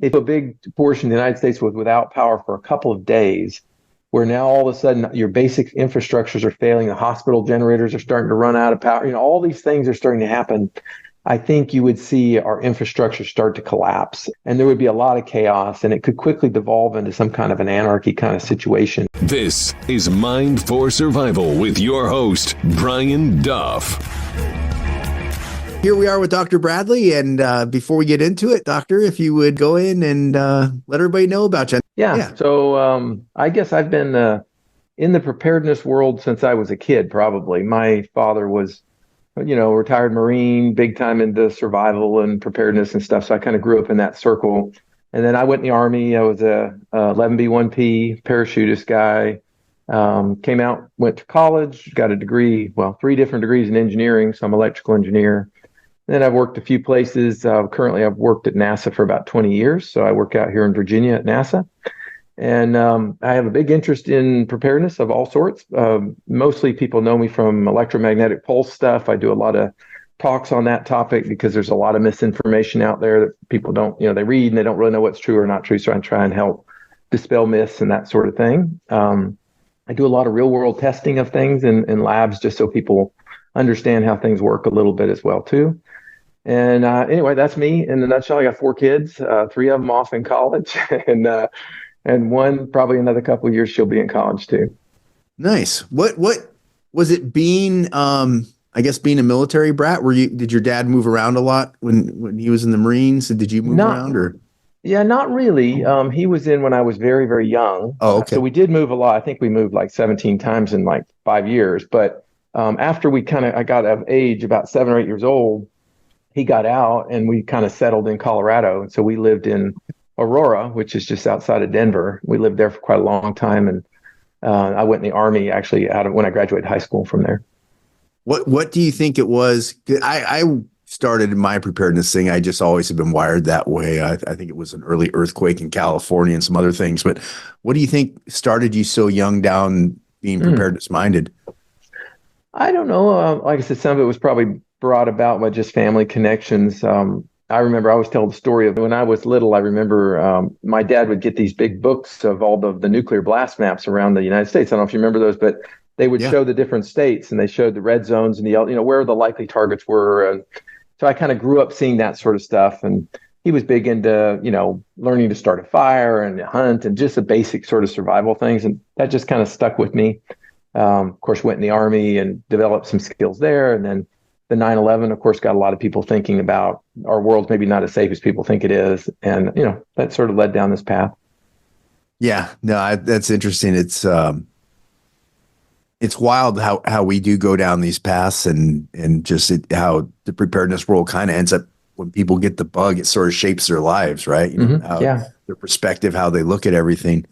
if a big portion of the United States was without power for a couple of days, where now all of a sudden your basic infrastructures are failing, the hospital generators are starting to run out of power, all these things are starting to happen. I think you would see our infrastructure start to collapse and there would be a lot of chaos and it could quickly devolve into some kind of an anarchy kind of situation. This is Mind for Survival with your host, Brian Duff. Here we are with Dr. Bradley, and before we get into it, Doctor, if you would go in and let everybody know about you. Yeah. So I guess I've been in the preparedness world since I was a kid, probably. My father was, retired Marine, big time into survival and preparedness and stuff. So I kind of grew up in that circle. And then I went in the Army. I was a 11B1P parachutist guy. Came out, went to college, got a degree, 3 different degrees in engineering. So I'm an electrical engineer. Then I've worked a few places. Currently, I've worked at NASA for about 20 years. So I work out here in Virginia at NASA. And I have a big interest in preparedness of all sorts. Mostly people know me from electromagnetic pulse stuff. I do a lot of talks on that topic because there's a lot of misinformation out there that people don't, they read and they don't really know what's true or not true. So I try and help dispel myths and that sort of thing. I do a lot of real world testing of things in labs just so people understand how things work a little bit as well, too. And anyway, that's me in a nutshell. I got 4 kids, 3 of them off in college, and one probably another couple of years she'll be in college too. Nice. What was it being? I guess being a military brat. Did your dad move around a lot when he was in the Marines? Did you move around or? Yeah, not really. He was in when I was very, very young. Oh, okay. So we did move a lot. I think we moved like 17 times in like 5 years. But after I got of age, about 7 or 8 years old, he got out and we kind of settled in Colorado. And so we lived in Aurora, which is just outside of Denver. We lived there for quite a long time. And I went in the Army actually when I graduated high school from there. What do you think it was? I started my preparedness thing. I just always have been wired that way. I think it was an early earthquake in California and some other things. But what do you think started you so young down being preparedness minded? I don't know. Like I said, some of it was probably brought about by just family connections. I remember I always tell the story of when I was little. I remember my dad would get these big books of all the nuclear blast maps around the United States. I don't know if you remember those, but they would show the different states and they showed the red zones and where the likely targets were. And so I kind of grew up seeing that sort of stuff. And he was big into, learning to start a fire and hunt and just the basic sort of survival things. And that just kind of stuck with me. Of course, went in the Army and developed some skills there. And then the 9/11, of course, got a lot of people thinking about our world's maybe not as safe as people think it is. And, that sort of led down this path. Yeah, no, that's interesting. It's wild how we do go down these paths and just how the preparedness world kind of ends up when people get the bug, it sort of shapes their lives, right? Their perspective, how they look at everything.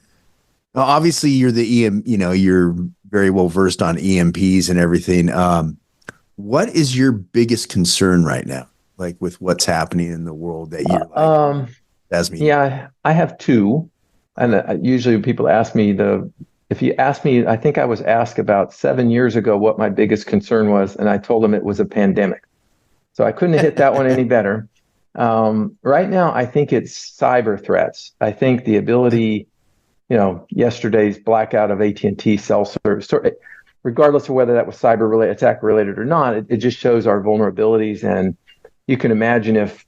Now, obviously, you're you're very well versed on EMPs and everything. What is your biggest concern right now, like with what's happening in the world that you're like, that's me? Yeah, I have 2. And usually when people ask me if you ask me, I think I was asked about 7 years ago what my biggest concern was, and I told them it was a pandemic. So I couldn't have hit that one any better. Right now, I think it's cyber threats. I think the ability, yesterday's blackout of AT&T cell service, regardless of whether that was cyber attack related or not, it just shows our vulnerabilities. And you can imagine if,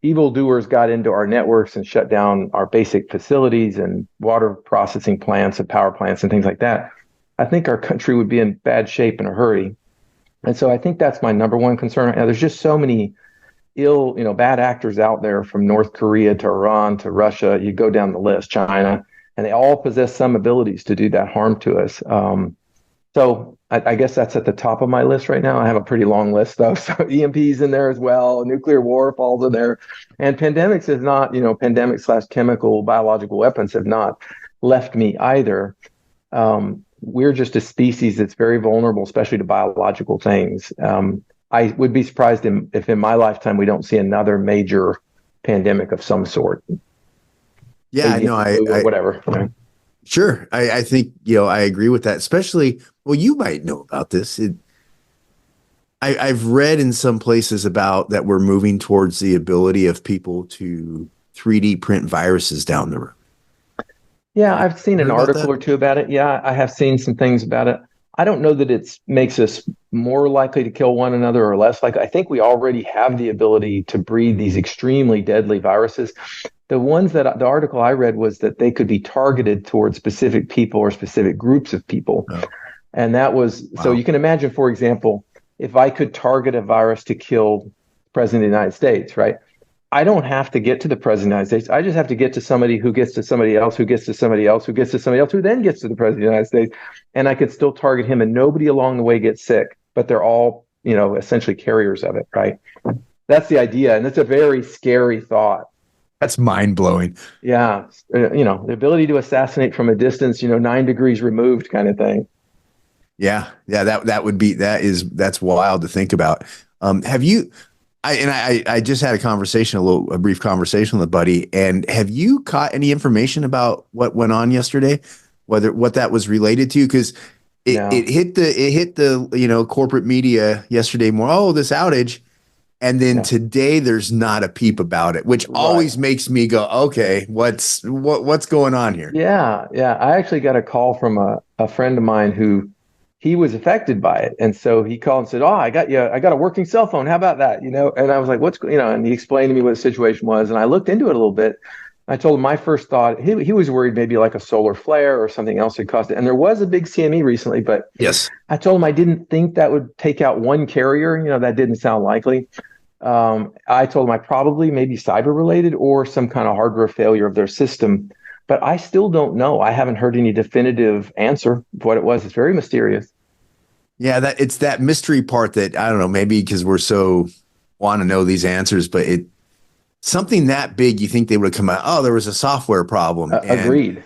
evildoers got into our networks and shut down our basic facilities and water processing plants and power plants and things like that, I think our country would be in bad shape in a hurry. And so I think that's my number one concern right now. There's just so many bad actors out there, from North Korea to Iran to Russia. You go down the list, China, and they all possess some abilities to do that harm to us. So I guess that's at the top of my list right now. I have a pretty long list, though. So EMPs in there as well. Nuclear war falls in there. And pandemics is not, pandemic/chemical biological weapons have not left me either. We're just a species that's very vulnerable, especially to biological things. I would be surprised if in my lifetime we don't see another major pandemic of some sort. Yeah, no, whatever. Sure. I think, I agree with that, especially, well, you might know about this. I've read in some places about that we're moving towards the ability of people to 3D print viruses down the road. Yeah, I've seen an article that? or two about it. Yeah, I have seen some things about it. I don't know that it makes us more likely to kill one another or less likely. I think we already have the ability to breed these extremely deadly viruses. The ones that the article I read was that they could be targeted towards specific people or specific groups of people. Oh. And that was, Wow. So you can imagine, for example, if I could target a virus to kill the President of the United States, right? I don't have to get to the President of the United States. I just have to get to somebody who gets to somebody else, who gets to somebody else, who gets to somebody else, who then gets to the President of the United States. And I could still target him, and nobody along the way gets sick, but they're all, essentially carriers of it, right? That's the idea. And it's a very scary thought. That's mind blowing. Yeah. The ability to assassinate from a distance, 9 degrees removed kind of thing. Yeah. Yeah. That's wild to think about. Have you, I just had a brief conversation with a buddy. And have you caught any information about what went on yesterday? What that was related to? Because it hit the corporate media yesterday more. Oh, this outage. And then today there's not a peep about it, which always makes me go, okay, what's going on here? Yeah. Yeah. I actually got a call from a friend of mine who he was affected by it. And so he called and said, oh, I got a working cell phone. How about that? And I was like, and he explained to me what the situation was. And I looked into it a little bit. I told him my first thought, he was worried maybe like a solar flare or something else had caused it. And there was a big CME recently, but yes, I told him I didn't think that would take out one carrier. That didn't sound likely. I told him I probably maybe cyber related or some kind of hardware failure of their system, but I still don't know. I haven't heard any definitive answer of what it was. It's very mysterious. Yeah, it's that mystery part that I don't know, maybe because we're so want to know these answers, but something that big, you think they would have come out, oh, there was a software problem. Agreed.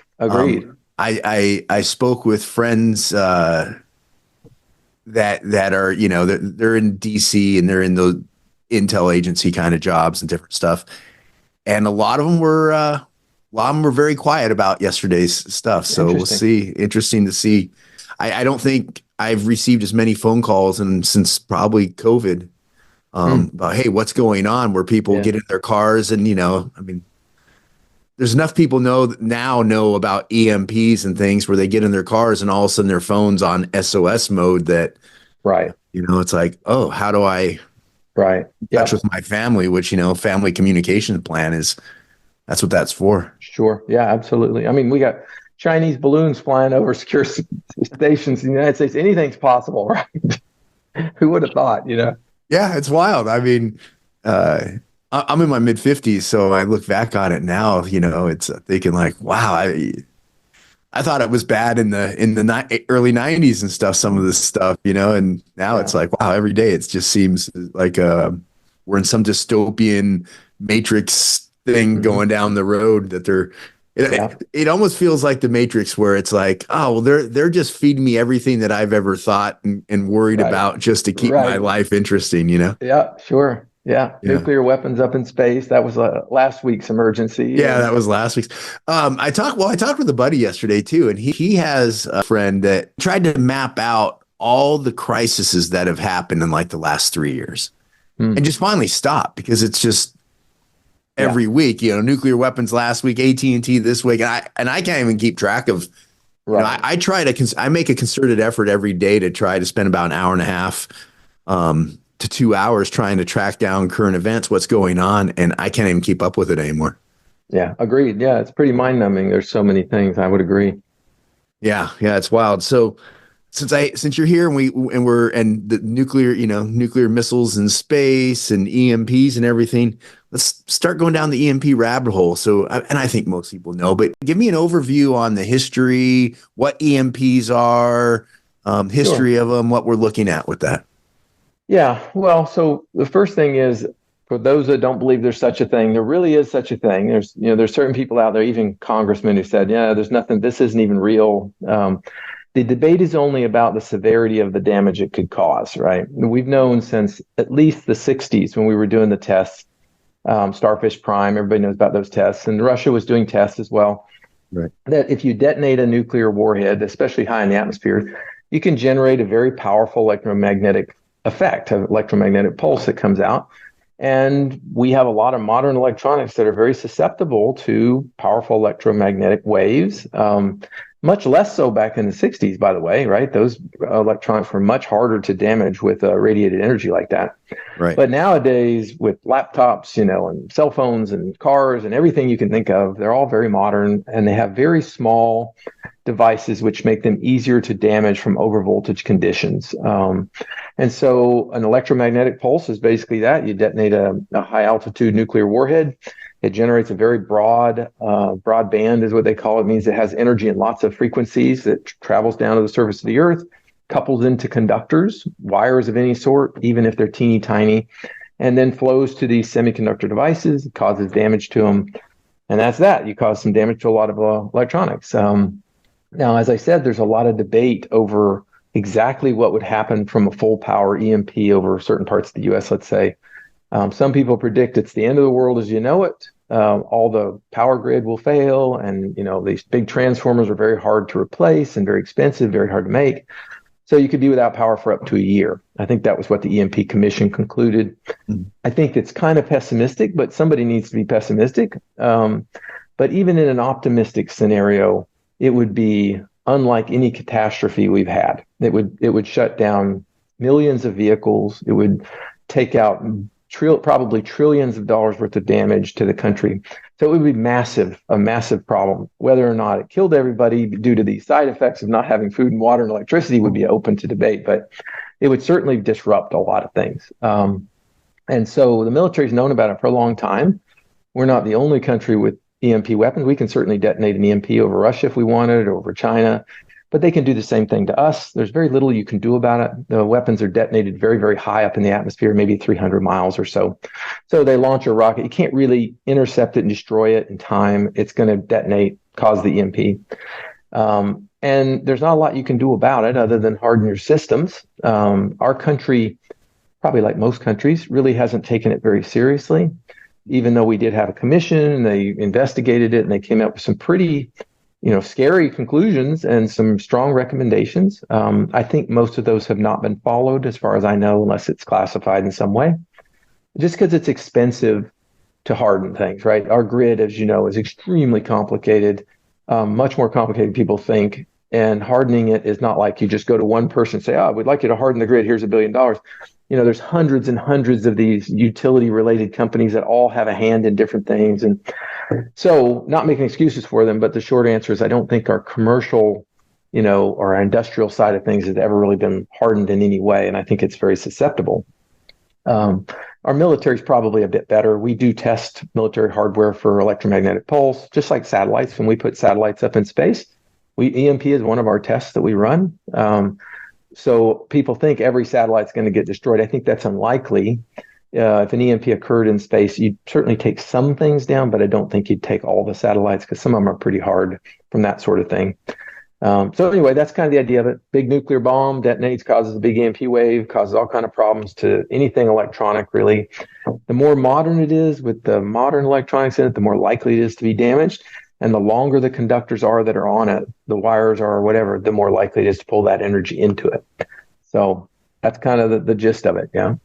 I spoke with friends that are, they're in DC and they're in the intel agency kind of jobs and different stuff. And a lot of them were very quiet about yesterday's stuff. So we'll see. Interesting to see. I don't think I've received as many phone calls since probably COVID about, hey, what's going on, where people get in their cars and, there's enough people know about EMPs and things where they get in their cars and all of a sudden their phone's on SOS mode that, it's like, oh, how do I touch with my family, which, family communication plan that's what that's for. Sure. Yeah, absolutely. We got Chinese balloons flying over secure stations in the United States. Anything's possible, right? Who would have thought, Yeah, it's wild. I'm in my mid 50s, so I look back on it now, it's thinking like, wow, I thought it was bad in the early 90s and stuff, some of this stuff, and now it's like, wow, every day it just seems like we're in some dystopian Matrix thing going down the road that it almost feels like the Matrix, where it's like, oh, well, they're just feeding me everything that I've ever thought and worried about just to keep my life interesting, Yeah, sure. Yeah. Nuclear weapons up in space. That was last week's emergency. Yeah, that was last week's. I talked with a buddy yesterday too, and he has a friend that tried to map out all the crises that have happened in like the last 3 years and just finally stopped, because it's just every week, nuclear weapons last week, AT&T this week. And I can't even keep track of, I make a concerted effort every day to try to spend about an hour and a half to 2 hours trying to track down current events, what's going on. And I can't even keep up with it anymore. Yeah. Agreed. Yeah. It's pretty mind numbing. There's so many things. I would agree. Yeah. Yeah. It's wild. So since you're here and the nuclear missiles in space and EMPs and everything, let's start going down the EMP rabbit hole. So, and I think most people know, but give me an overview on the history, what EMPs are, history of them, what we're looking at with that. Yeah. Well, so the first thing is, for those that don't believe there's such a thing, there really is such a thing. There's certain people out there, even congressmen, who said, there's nothing, this isn't even real. The debate is only about the severity of the damage it could cause, right? We've known since at least the 60s, when we were doing the tests, Starfish Prime, everybody knows about those tests, and Russia was doing tests as well, that if you detonate a nuclear warhead, especially high in the atmosphere, you can generate a very powerful electromagnetic effect, an electromagnetic pulse that comes out. And we have a lot of modern electronics that are very susceptible to powerful electromagnetic waves. Much less so back in the 60s, by the way, right? Those electronics were much harder to damage with radiated energy like that. Right. But nowadays, with laptops, and cell phones and cars and everything you can think of, they're all very modern, and they have very small devices which make them easier to damage from overvoltage conditions. And so an electromagnetic pulse is basically that. You detonate a high altitude nuclear warhead. It generates a very broad band is what they call it. It means it has energy in lots of frequencies that travels down to the surface of the earth, couples into conductors, wires of any sort, even if they're teeny tiny, and then flows to these semiconductor devices, causes damage to them. And that's that. You cause some damage to a lot of electronics. Now, as I said, there's a lot of debate over exactly what would happen from a full power EMP over certain parts of the US, let's say. Some people predict it's the end of the world as you know it. All the power grid will fail, and these big transformers are very hard to replace and very expensive, very hard to make. So you could be without power for up to a year. I think that was what the EMP Commission concluded. I think it's kind of pessimistic, but somebody needs to be pessimistic. But even in an optimistic scenario, it would be unlike any catastrophe we've had. It would shut down millions of vehicles. It would take out probably trillions of dollars worth of damage to the country. So it would be a massive problem. Whether or not it killed everybody due to the side effects of not having food and water and electricity would be open to debate, but it would certainly disrupt a lot of things. And so the military's known about it for a long time. We're not the only country with EMP weapons. We can certainly detonate an EMP over Russia if we wanted, or over China. But they can do the same thing to us. There's very little you can do about it. The weapons are detonated very, very high up in the atmosphere, maybe 300 miles or so. So they launch a rocket. You can't really intercept it and destroy it in time. It's going to detonate, cause the EMP. And there's not a lot you can do about it other than harden your systems. Our country, probably like most countries, really hasn't taken it very seriously. Even though we did have a commission, and they investigated it, and they came up with some pretty scary conclusions and some strong recommendations. I think most of those have not been followed as far as I know, unless it's classified in some way, just because it's expensive to harden things, right? Our grid, as you know, is extremely complicated, much more complicated than people think. And hardening it is not like you just go to one person and say, we'd like you to harden the grid. Here's $1 billion. There's hundreds and hundreds of these utility related companies that all have a hand in different things. And so, not making excuses for them, but the short answer is I don't think our commercial, or our industrial side of things has ever really been hardened in any way. And I think it's very susceptible. Our military is probably a bit better. We do test military hardware for electromagnetic pulse, just like satellites. When we put satellites up in space, EMP is one of our tests that we run. So people think every satellite's going to get destroyed. I think that's unlikely. If an EMP occurred in space, you'd certainly take some things down, but I don't think you'd take all the satellites because some of them are pretty hard from that sort of thing. So anyway, that's kind of the idea of it. Big nuclear bomb detonates, causes a big EMP wave, causes all kind of problems to anything electronic, really. The more modern it is with the modern electronics in it, the more likely it is to be damaged. And the longer the conductors are that are on it, the wires are, or whatever, the more likely it is to pull that energy into it. So that's kind of the gist of it. Yeah.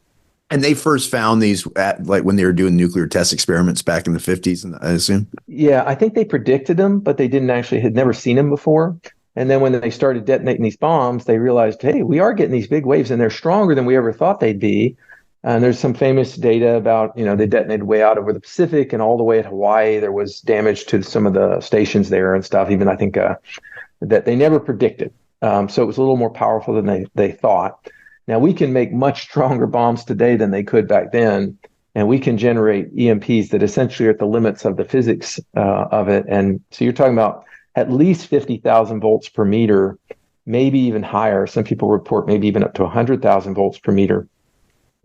And they first found these when they were doing nuclear test experiments back in the 50s, I assume? Yeah, I think they predicted them, but they had never seen them before. And then when they started detonating these bombs, they realized, hey, we are getting these big waves and they're stronger than we ever thought they'd be. And there's some famous data about, they detonated way out over the Pacific and all the way at Hawaii. There was damage to some of the stations there and stuff, even I think that they never predicted. So it was a little more powerful than they thought. Now, we can make much stronger bombs today than they could back then. And we can generate EMPs that essentially are at the limits of the physics of it. And so you're talking about at least 50,000 volts per meter, maybe even higher. Some people report maybe even up to 100,000 volts per meter,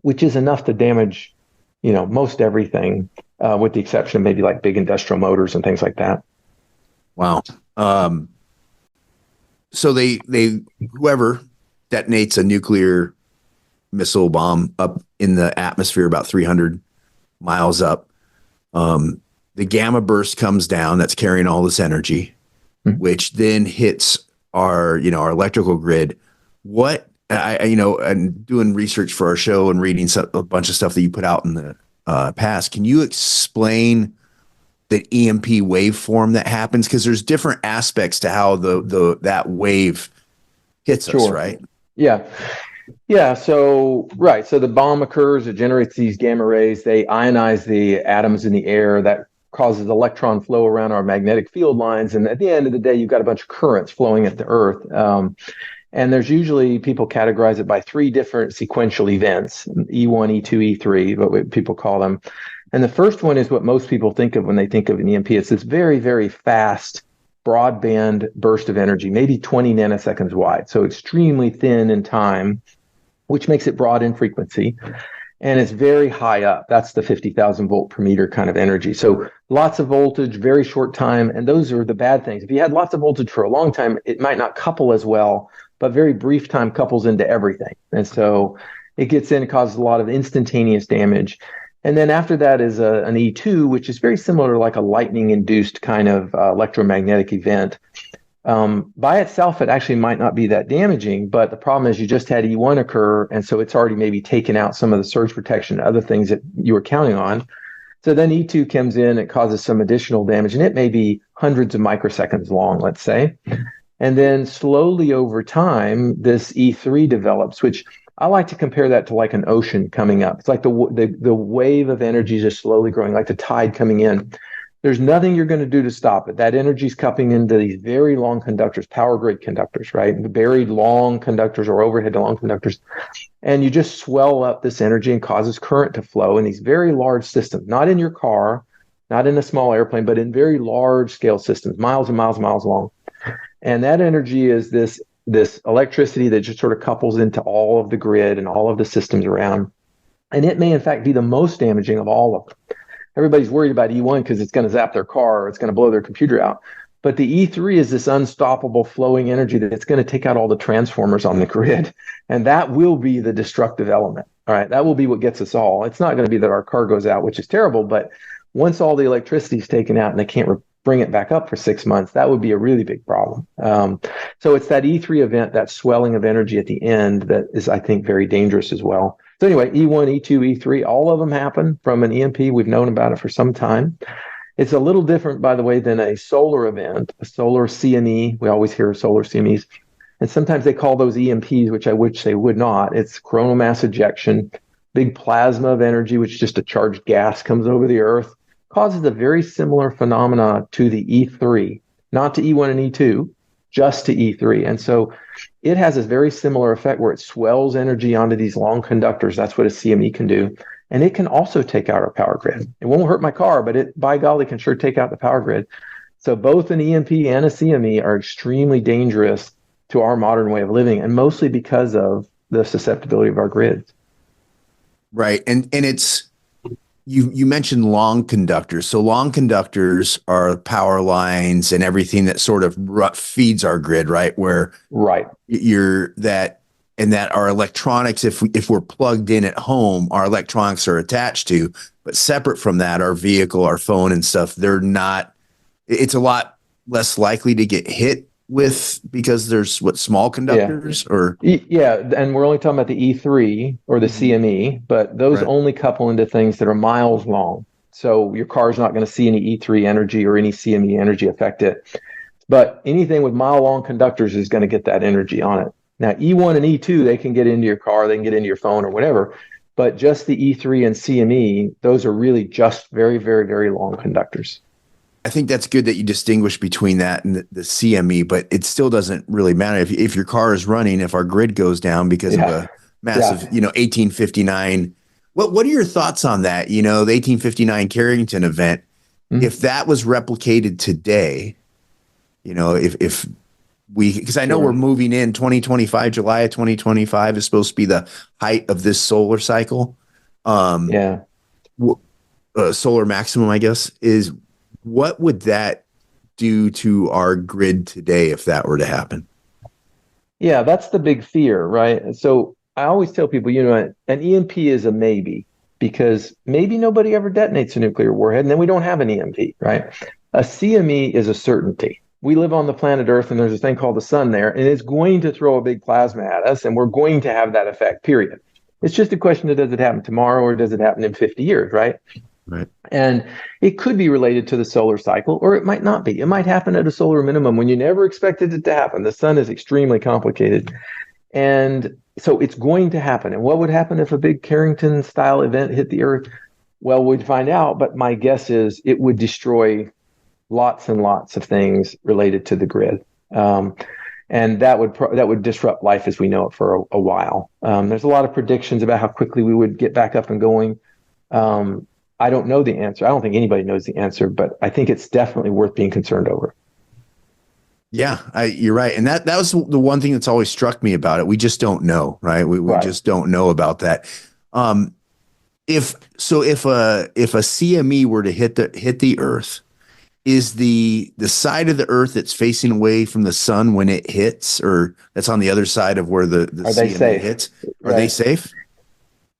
which is enough to damage, most everything, with the exception of maybe like big industrial motors and things like that. Wow. So whoever detonates a nuclear missile bomb up in the atmosphere about 300 miles up, the gamma burst comes down that's carrying all this energy, which then hits our electrical grid. And doing research for our show and reading a bunch of stuff that you put out in the past. Can you explain the EMP waveform that happens? Because there's different aspects to how that wave hits us, right? Yeah. Yeah. So, right. So the bomb occurs, it generates these gamma rays. They ionize the atoms in the air. That causes electron flow around our magnetic field lines. And at the end of the day, you've got a bunch of currents flowing at the Earth. And there's usually, people categorize it by three different sequential events, E1, E2, E3, what people call them. And the first one is what most people think of when they think of an EMP. It's this very, very fast broadband burst of energy, maybe 20 nanoseconds wide. So extremely thin in time, which makes it broad in frequency. And it's very high up. That's the 50,000 volt per meter kind of energy. So lots of voltage, very short time. And those are the bad things. If you had lots of voltage for a long time, it might not couple as well, but very brief time couples into everything. And so it gets in, it causes a lot of instantaneous damage. And then after that is an E2, which is very similar to like a lightning-induced kind of electromagnetic event. By itself, it actually might not be that damaging, but the problem is you just had E1 occur, and so it's already maybe taken out some of the surge protection and other things that you were counting on. So then E2 comes in, it causes some additional damage, and it may be hundreds of microseconds long, let's say. And then slowly over time, this E3 develops, which I like to compare that to like an ocean coming up. It's like the wave of energy is just slowly growing, like the tide coming in. There's nothing you're going to do to stop it. That energy is cupping into these very long conductors, power grid conductors, right? The buried long conductors or overhead long conductors. And you just swell up this energy and causes current to flow in these very large systems, not in your car, not in a small airplane, but in very large scale systems, miles and miles and miles long. And that energy is this electricity that just sort of couples into all of the grid and all of the systems around. And it may, in fact, be the most damaging of all of them. Everybody's worried about E1 because it's going to zap their car or it's going to blow their computer out. But the E3 is this unstoppable flowing energy that's going to take out all the transformers on the grid. And that will be the destructive element. All right. That will be what gets us all. It's not going to be that our car goes out, which is terrible. But once all the electricity is taken out and they can't bring it back up for 6 months, that would be a really big problem. So it's that E3 event, that swelling of energy at the end, that is, I think, very dangerous as well. So anyway, E1, E2, E3, all of them happen from an EMP. We've known about it for some time. It's a little different, by the way, than a solar event, a solar CME. We always hear solar CMEs. And sometimes they call those EMPs, which I wish they would not. It's coronal mass ejection, big plasma of energy, which is just a charged gas comes over the Earth, causes a very similar phenomena to the E3, not to E1 and E2, just to E3. And so it has a very similar effect where it swells energy onto these long conductors. That's what a CME can do. And it can also take out our power grid. It won't hurt my car, but it, by golly, can sure take out the power grid. So both an EMP and a CME are extremely dangerous to our modern way of living, and mostly because of the susceptibility of our grids. Right. And it's, you mentioned long conductors. So long conductors are power lines and everything that sort of feeds our grid, right? Where that our electronics, if we're plugged in at home, our electronics are attached to, but separate from that, our vehicle, our phone and stuff, they're not, it's a lot less likely to get hit with, because there's small conductors and we're only talking about the E3 or the CME, but those only couple into things that are miles long. So your car's not going to see any E3 energy or any CME energy affect it. But anything with mile long conductors is going to get that energy on it. Now, E1 and E2, they can get into your car, they can get into your phone or whatever. But just the E3 and CME, those are really just very, very, very long conductors. I think that's good that you distinguish between that and the CME, but it still doesn't really matter if your car is running, if our grid goes down because of a massive, 1859. What are your thoughts on that? The 1859 Carrington event, if that was replicated today, if we, because I know we're moving in 2025, July of 2025 is supposed to be the height of this solar cycle. Solar maximum, I guess, is, what would that do to our grid today if that were to happen? Yeah, that's the big fear, right? So I always tell people, an EMP is a maybe, because maybe nobody ever detonates a nuclear warhead and then we don't have an EMP, right? A CME is a certainty. We live on the planet Earth and there's a thing called the sun there, and it's going to throw a big plasma at us and we're going to have that effect, period. It's just a question of does it happen tomorrow or does it happen in 50 years, right? Right. And it could be related to the solar cycle, or it might not be. It might happen at a solar minimum when you never expected it to happen. The sun is extremely complicated. And so it's going to happen. And what would happen if a big Carrington-style event hit the Earth? Well, we'd find out, but my guess is it would destroy lots and lots of things related to the grid. And that would disrupt life as we know it for a while. There's a lot of predictions about how quickly we would get back up and going. I don't know the answer. I don't think anybody knows the answer, but I think it's definitely worth being concerned over. Yeah, you're right. And that was the one thing that's always struck me about it. We just don't know, right? We right. just don't know about that. If a CME were to hit the Earth, is the side of the Earth that's facing away from the sun when it hits, or that's on the other side of where the CME hits? Are they safe?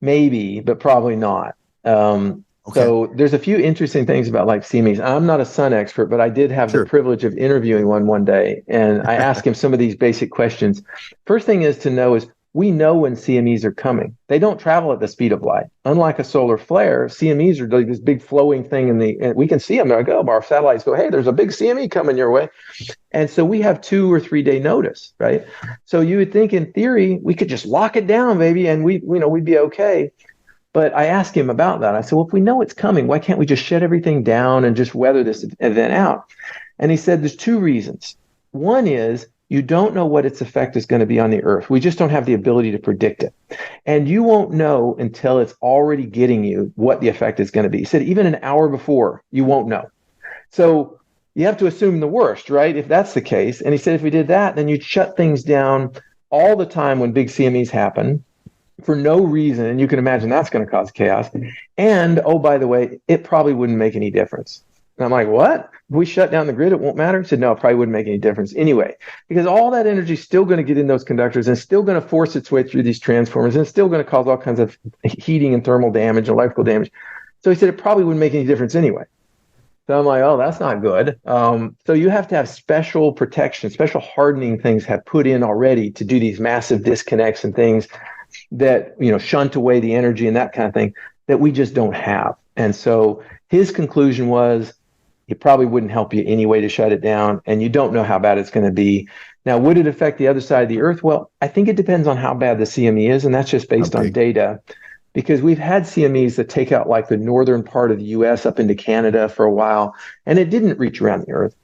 Maybe, but probably not. Okay. So there's a few interesting things about like CMEs. I'm not a sun expert, but I did have the privilege of interviewing one day, and I asked him some of these basic questions. First thing is to know is we know when CMEs are coming. They don't travel at the speed of light. Unlike a solar flare, CMEs are like this big flowing thing and we can see them. They're like, oh, our satellites go, hey, there's a big CME coming your way. And so we have 2 or 3 day notice, right? So you would think in theory, we could just lock it down, baby, and we'd be okay. But I asked him about that. I said, well, if we know it's coming, why can't we just shut everything down and just weather this event out? And he said there's 2 reasons. One is you don't know what its effect is going to be on the Earth. We just don't have the ability to predict it. And you won't know until it's already getting you what the effect is going to be. He said even an hour before, you won't know. So you have to assume the worst, right? If that's the case. And he said if we did that, then you'd shut things down all the time when big CMEs happen, for no reason, and you can imagine that's going to cause chaos. And, oh, by the way, it probably wouldn't make any difference. And I'm like, what? If we shut down the grid, it won't matter? He said, no, it probably wouldn't make any difference anyway, because all that energy is still going to get in those conductors and it's still going to force its way through these transformers and it's still going to cause all kinds of heating and thermal damage and electrical damage. So he said it probably wouldn't make any difference anyway. So I'm like, oh, that's not good. So you have to have special protection, special hardening things have put in already to do these massive disconnects and things that, shunt away the energy and that kind of thing that we just don't have. And so his conclusion was it probably wouldn't help you anyway to shut it down, and you don't know how bad it's going to be. Now, would it affect the other side of the Earth? Well, I think it depends on how bad the CME is, and that's just based on data, because we've had CMEs that take out like the northern part of the US up into Canada for a while, and it didn't reach around the Earth.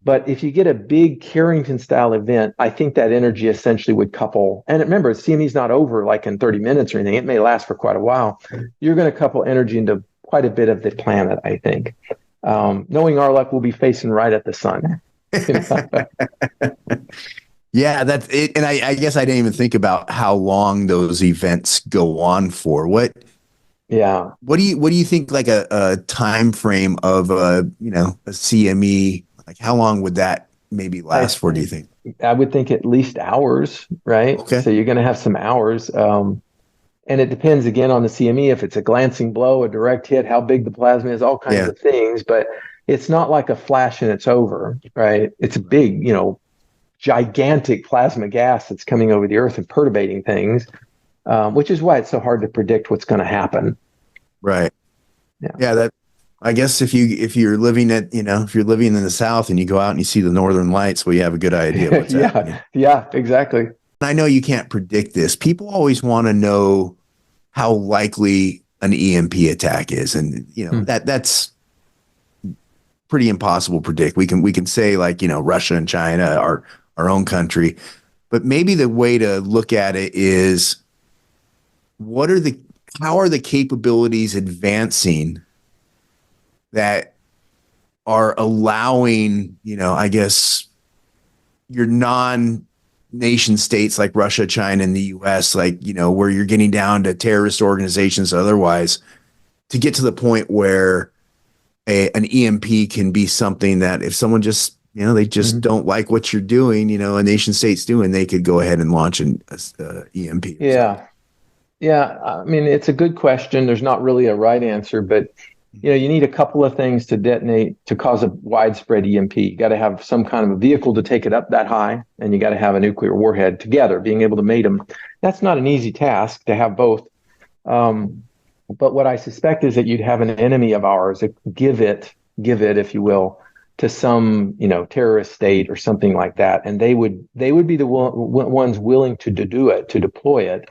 But if you get a big Carrington-style event, I think that energy essentially would couple. And remember, CME is not over like in 30 minutes or anything. It may last for quite a while. You're going to couple energy into quite a bit of the planet, I think. Knowing our luck, we'll be facing right at the sun. Yeah, that's it. And I guess I didn't even think about how long those events go on for. What do you think like a time frame of a CME? Like how long would that maybe last for, do you think? I would think at least hours, right? Okay. So you're going to have some hours. And it depends again on the CME. If it's a glancing blow, a direct hit, how big the plasma is, all kinds of things. But it's not like a flash and it's over, right? It's a big, gigantic plasma gas that's coming over the Earth and perturbating things, which is why it's so hard to predict what's going to happen. Right. Yeah. That, I guess if you're living in the South and you go out and you see the Northern Lights, well, you have a good idea what's happening. Yeah, exactly. I know you can't predict this. People always want to know how likely an EMP attack is, and that's pretty impossible to predict. We can say like Russia and China, our own country, but maybe the way to look at it is how are the capabilities advancing that are allowing, I guess, your non-nation states like Russia, China, and the US, like, where you're getting down to terrorist organizations otherwise, to get to the point where an EMP can be something that if someone just, they just don't like what you're doing, a nation state's doing, they could go ahead and launch an EMP. Yeah. Yeah. I mean, it's a good question. There's not really a right answer, but you need a couple of things to detonate to cause a widespread EMP. You got to have some kind of a vehicle to take it up that high, and you got to have a nuclear warhead together, being able to mate them. That's not an easy task to have both. But what I suspect is that you'd have an enemy of ours, give it, if you will, to some, terrorist state or something like that, and they would be the ones willing to do it, to deploy it,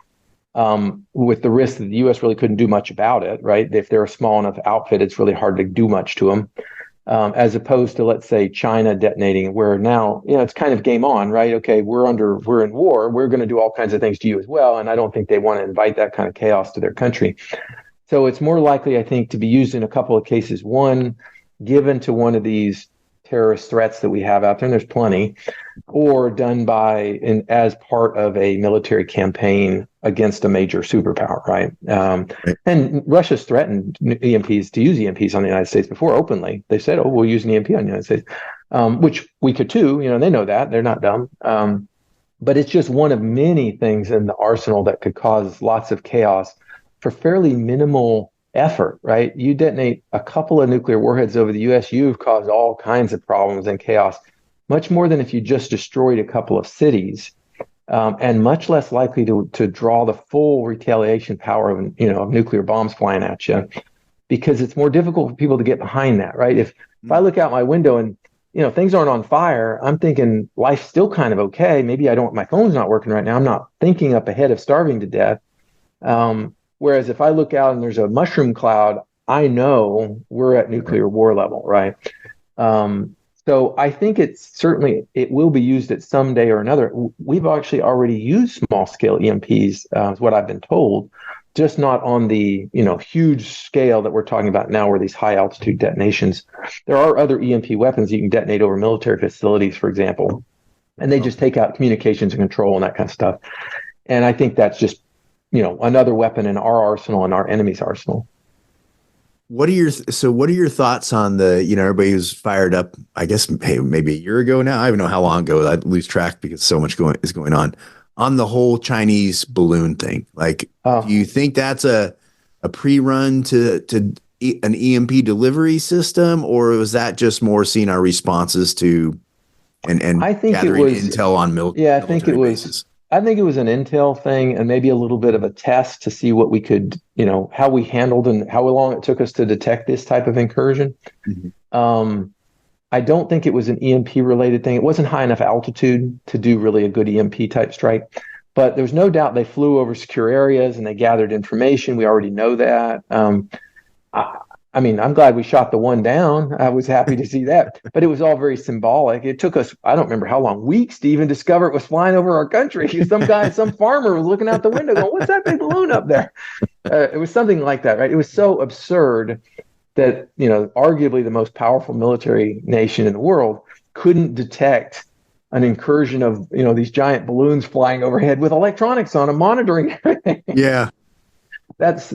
with the risk that the U.S. really couldn't do much about it, right? If they're a small enough outfit, it's really hard to do much to them, as opposed to, let's say, China detonating, where now, it's kind of game on, right? Okay, we're in war, we're going to do all kinds of things to you as well, and I don't think they want to invite that kind of chaos to their country. So it's more likely, I think, to be used in a couple of cases. One, given to one of these terrorist threats that we have out there, and there's plenty, or done as part of a military campaign against a major superpower, right? And Russia's threatened EMPs to use EMPs on the United States before openly. They said, "Oh, we'll use an EMP on the United States," which we could too. They know that. They're not dumb. But it's just one of many things in the arsenal that could cause lots of chaos for fairly minimal effort, right? You detonate a couple of nuclear warheads over the U.S., you've caused all kinds of problems and chaos, much more than if you just destroyed a couple of cities, and much less likely to draw the full retaliation power of nuclear bombs flying at you, because it's more difficult for people to get behind that, right? If I look out my window and things aren't on fire, I'm thinking life's still kind of okay. Maybe my phone's not working right now. I'm not thinking up ahead of starving to death. Whereas if I look out and there's a mushroom cloud, I know we're at nuclear war level, right? So I think it will be used at some day or another. We've actually already used small scale EMPs, is what I've been told, just not on the huge scale that we're talking about now, where these high altitude detonations. There are other EMP weapons you can detonate over military facilities, for example, and they just take out communications and control and that kind of stuff. And I think that's just another weapon in our arsenal and our enemy's arsenal. What are your thoughts on the, everybody who's fired up, I guess, maybe a year ago now? I don't know how long ago. I lose track because so much is going on the whole Chinese balloon thing. Like, do you think that's a pre-run to an EMP delivery system, or was that just more seeing our responses to and I think gathering intel on military bases? I think it was an intel thing and maybe a little bit of a test to see what we could, how we handled and how long it took us to detect this type of incursion. Mm-hmm. I don't think it was an EMP related thing. It wasn't high enough altitude to do really a good EMP type strike, but there's no doubt they flew over secure areas and they gathered information. We already know that. I'm glad we shot the one down. I was happy to see that, but it was all very symbolic. It took us, I don't remember how long, weeks to even discover it was flying over our country. Some farmer was looking out the window going, "What's that big balloon up there?" It was something like that, right? It was so absurd that, arguably the most powerful military nation in the world couldn't detect an incursion of, these giant balloons flying overhead with electronics on them, monitoring everything. Yeah. That's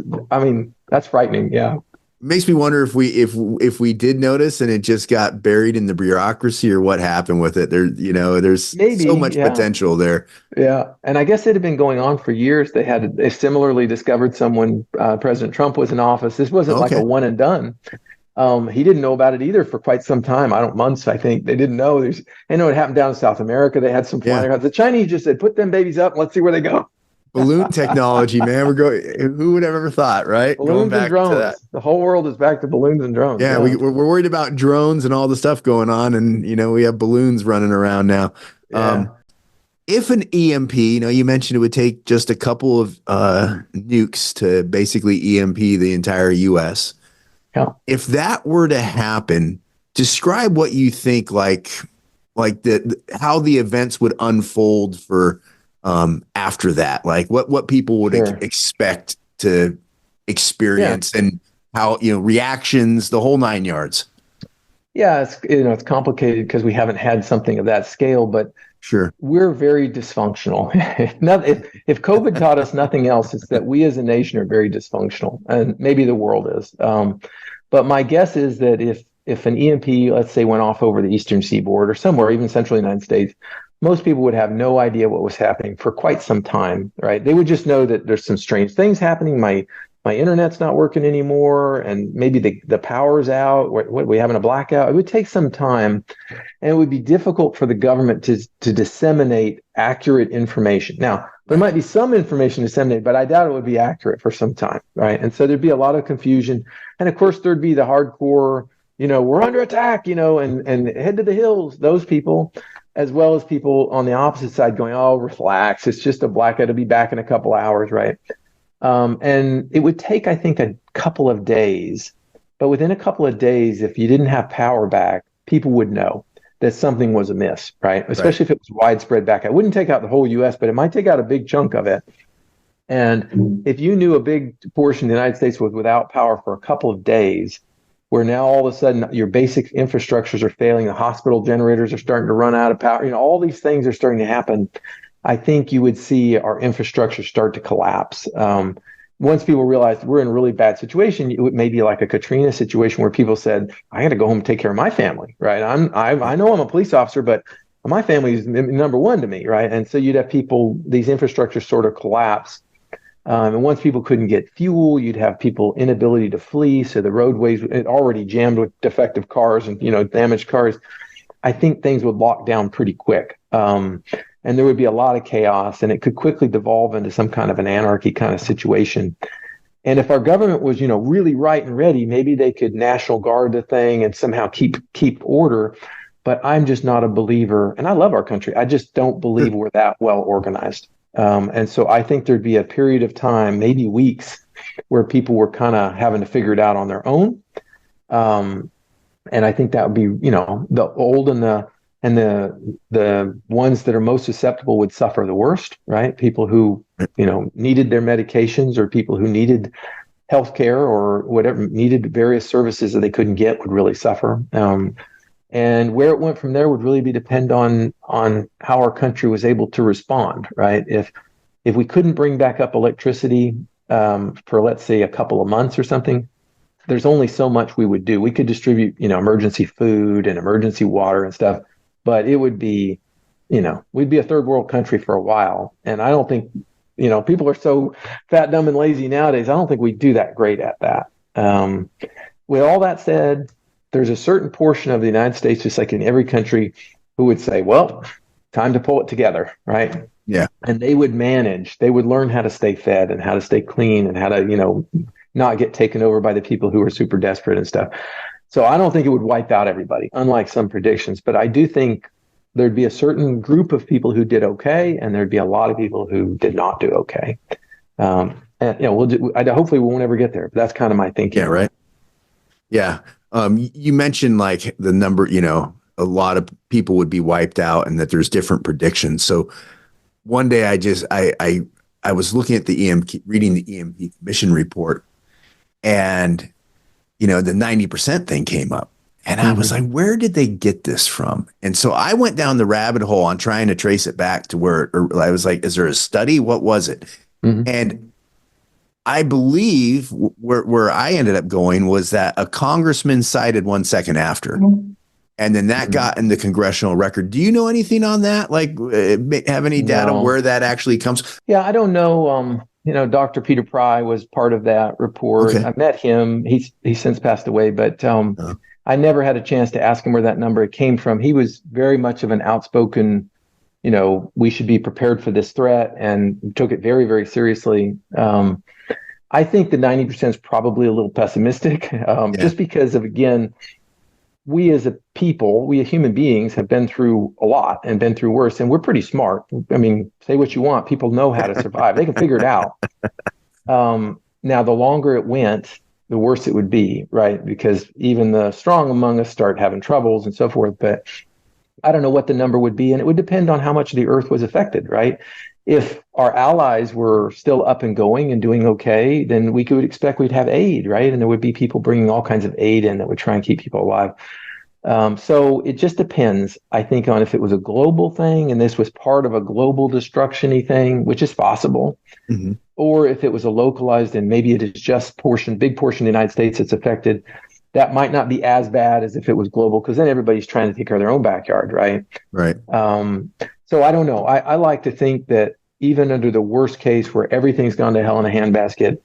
frightening. Yeah. Makes me wonder if we did notice and it just got buried in the bureaucracy, or what happened with it. There's maybe so much potential there. Yeah. And I guess it had been going on for years. They similarly discovered someone, President Trump was in office. This wasn't like a one and done. He didn't know about it either for quite some time. Months, I think. They didn't know. I know it happened down in South America. They had some flying. Yeah. The Chinese just said, "Put them babies up and let's see where they go." Balloon technology, man. Who would have ever thought, right? Balloons and drones. The whole world is back to balloons and drones. Yeah, we're worried about drones and all the stuff going on, and we have balloons running around now. Yeah. If an EMP, you mentioned it would take just a couple of nukes to basically EMP the entire U.S. Yeah. If that were to happen, describe what you think, like how the events would unfold for. After that, like what people would expect to experience, and how, reactions, the whole 9 yards. Yeah, it's complicated because we haven't had something of that scale, but sure, we're very dysfunctional. If COVID taught us nothing else, it's that we as a nation are very dysfunctional, and maybe the world is. But my guess is that if an EMP, let's say, went off over the eastern seaboard or somewhere, even central United States, most people would have no idea what was happening for quite some time, right? They would just know that there's some strange things happening. My internet's not working anymore, and maybe the power's out. We having a blackout? It would take some time, and it would be difficult for the government to disseminate accurate information. Now, There might be some information disseminated, but I doubt it would be accurate for some time, right? And so there'd be a lot of confusion. And of course, there'd be the hardcore, we're under attack, and head to the hills, those people, as well as people on the opposite side going, oh, relax, it's just a blackout, it'll be back in a couple hours, right? And it would take, I think, a couple of days. But within a couple of days, if you didn't have power back, people would know that something was amiss, right? Especially if it was widespread back. I wouldn't take out the whole U.S., but it might take out a big chunk of it. And if you knew a big portion of the United States was without power for a couple of days, where now all of a sudden your basic infrastructures are failing, the hospital generators are starting to run out of power, all these things are starting to happen, I think you would see our infrastructure start to collapse. Once people realized we're in a really bad situation, it may be like a Katrina situation where people said, I got to go home and take care of my family, right? I know I'm a police officer, but my family is number one to me, right? And so you'd have these infrastructures sort of collapse. And once people couldn't get fuel, you'd have people inability to flee. So the roadways already jammed with defective cars and, damaged cars. I think things would lock down pretty quick. And there would be a lot of chaos, and it could quickly devolve into some kind of an anarchy kind of situation. And if our government was, really right and ready, maybe they could National Guard the thing and somehow keep order. But I'm just not a believer, and I love our country. I just don't believe we're that well organized. And so I think there'd be a period of time, maybe weeks, where people were kind of having to figure it out on their own. And I think that would be, the old and the ones that are most susceptible would suffer the worst, right? People who, needed their medications, or people who needed healthcare or whatever, needed various services that they couldn't get, would really suffer. And where it went from there would really depend on how our country was able to respond, right? If we couldn't bring back up electricity for, let's say, a couple of months or something, there's only so much we would do. We could distribute, emergency food and emergency water and stuff, but it would be, we'd be a third world country for a while. And I don't think, people are so fat, dumb, and lazy nowadays. I don't think we'd do that great at that. With all that said, there's a certain portion of the United States, just like in every country, who would say, well, time to pull it together, right? Yeah. And they would learn how to stay fed and how to stay clean and how to, not get taken over by the people who are super desperate and stuff. So I don't think it would wipe out everybody, unlike some predictions. But I do think there'd be a certain group of people who did okay, and there'd be a lot of people who did not do okay. And hopefully we won't ever get there. But that's kind of my thinking. Yeah, right. Yeah. You mentioned like the number, a lot of people would be wiped out, and that there's different predictions. So one day I was looking at reading the EMP Commission report, and, the 90% thing came up, and I was like, where did they get this from? And so I went down the rabbit hole on trying to trace it back to where I was like, is there a study? What was it? And I believe where I ended up going was that a congressman cited 1 second after, and then that got in the congressional record. Do you know anything on that? Like, have any data where that actually comes? Yeah, I don't know. Dr. Peter Pry was part of that report. Okay. I met him. He's since passed away, but I never had a chance to ask him where that number came from. He was very much of an outspoken, we should be prepared for this threat, and took it very, very seriously. I think the 90% is probably a little pessimistic, just because of, again, we as a people, we as human beings have been through a lot and been through worse, and we're pretty smart. I mean, say what you want. People know how to survive. They can figure it out. Now, the longer it went, the worse it would be, right? Because even the strong among us start having troubles and so forth. But I don't know what the number would be, and it would depend on how much the Earth was affected, right? If our allies were still up and going and doing okay, then we could expect we'd have aid, right? And there would be people bringing all kinds of aid in that would try and keep people alive. So it just depends, I think, on if it was a global thing and this was part of a global destruction-y thing, which is possible, or if it was a localized and maybe it is just big portion of the United States that's affected. That might not be as bad as if it was global, because then everybody's trying to take care of their own backyard, right? Right. So I don't know. I like to think that even under the worst case where everything's gone to hell in a handbasket,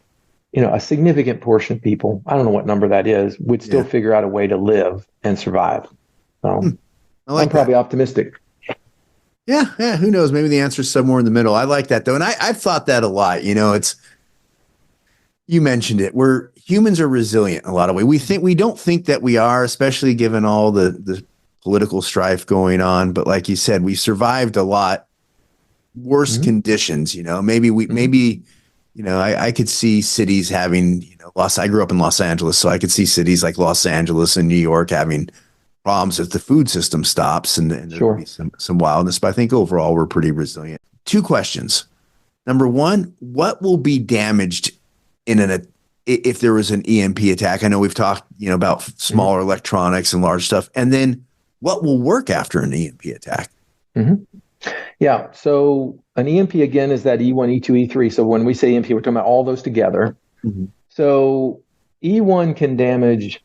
a significant portion of people, I don't know what number that is, would still figure out a way to live and survive. So I'm probably optimistic. Yeah. Who knows? Maybe the answer is somewhere in the middle. I like that though. And I've thought that a lot. You mentioned it. Humans are resilient in a lot of ways. We don't think that we are, especially given all the political strife going on. But like you said, we survived a lot worse conditions. I could see cities having, I grew up in Los Angeles, so I could see cities like Los Angeles and New York having problems if the food system stops and there'll be some wildness. But I think overall we're pretty resilient. 2 questions. Number 1, what will be damaged if there was an EMP attack? I know we've talked, about smaller electronics and large stuff. And then what will work after an EMP attack? Yeah. So an EMP again is that E1, E2, E3. So when we say EMP, we're talking about all those together. So E1 can damage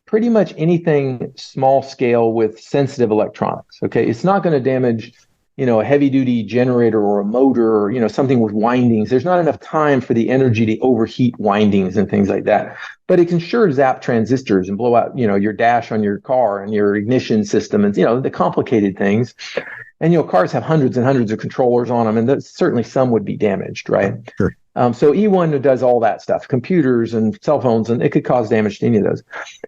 pretty much anything small scale with sensitive electronics. Okay. It's not going to damage, a heavy duty generator or a motor or, something with windings. There's not enough time for the energy to overheat windings and things like that. But it can sure zap transistors and blow out, your dash on your car and your ignition system and, the complicated things. And, cars have hundreds and hundreds of controllers on them, and certainly some would be damaged, right? Sure. So E1 does all that stuff, computers and cell phones, and it could cause damage to any of those.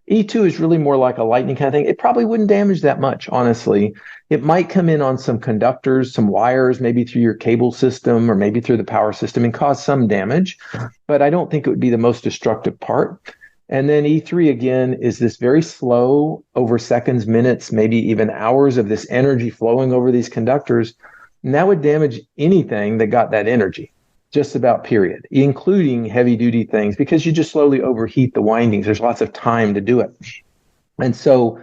E2 is really more like a lightning kind of thing. It probably wouldn't damage that much, honestly. It might come in on some conductors, some wires, maybe through your cable system or maybe through the power system and cause some damage. But I don't think it would be the most destructive part. And then E3 again is this very slow, over seconds, minutes, maybe even hours of this energy flowing over these conductors. And that would damage anything that got that energy, just about period, including heavy duty things, because you just slowly overheat the windings. There's lots of time to do it. And so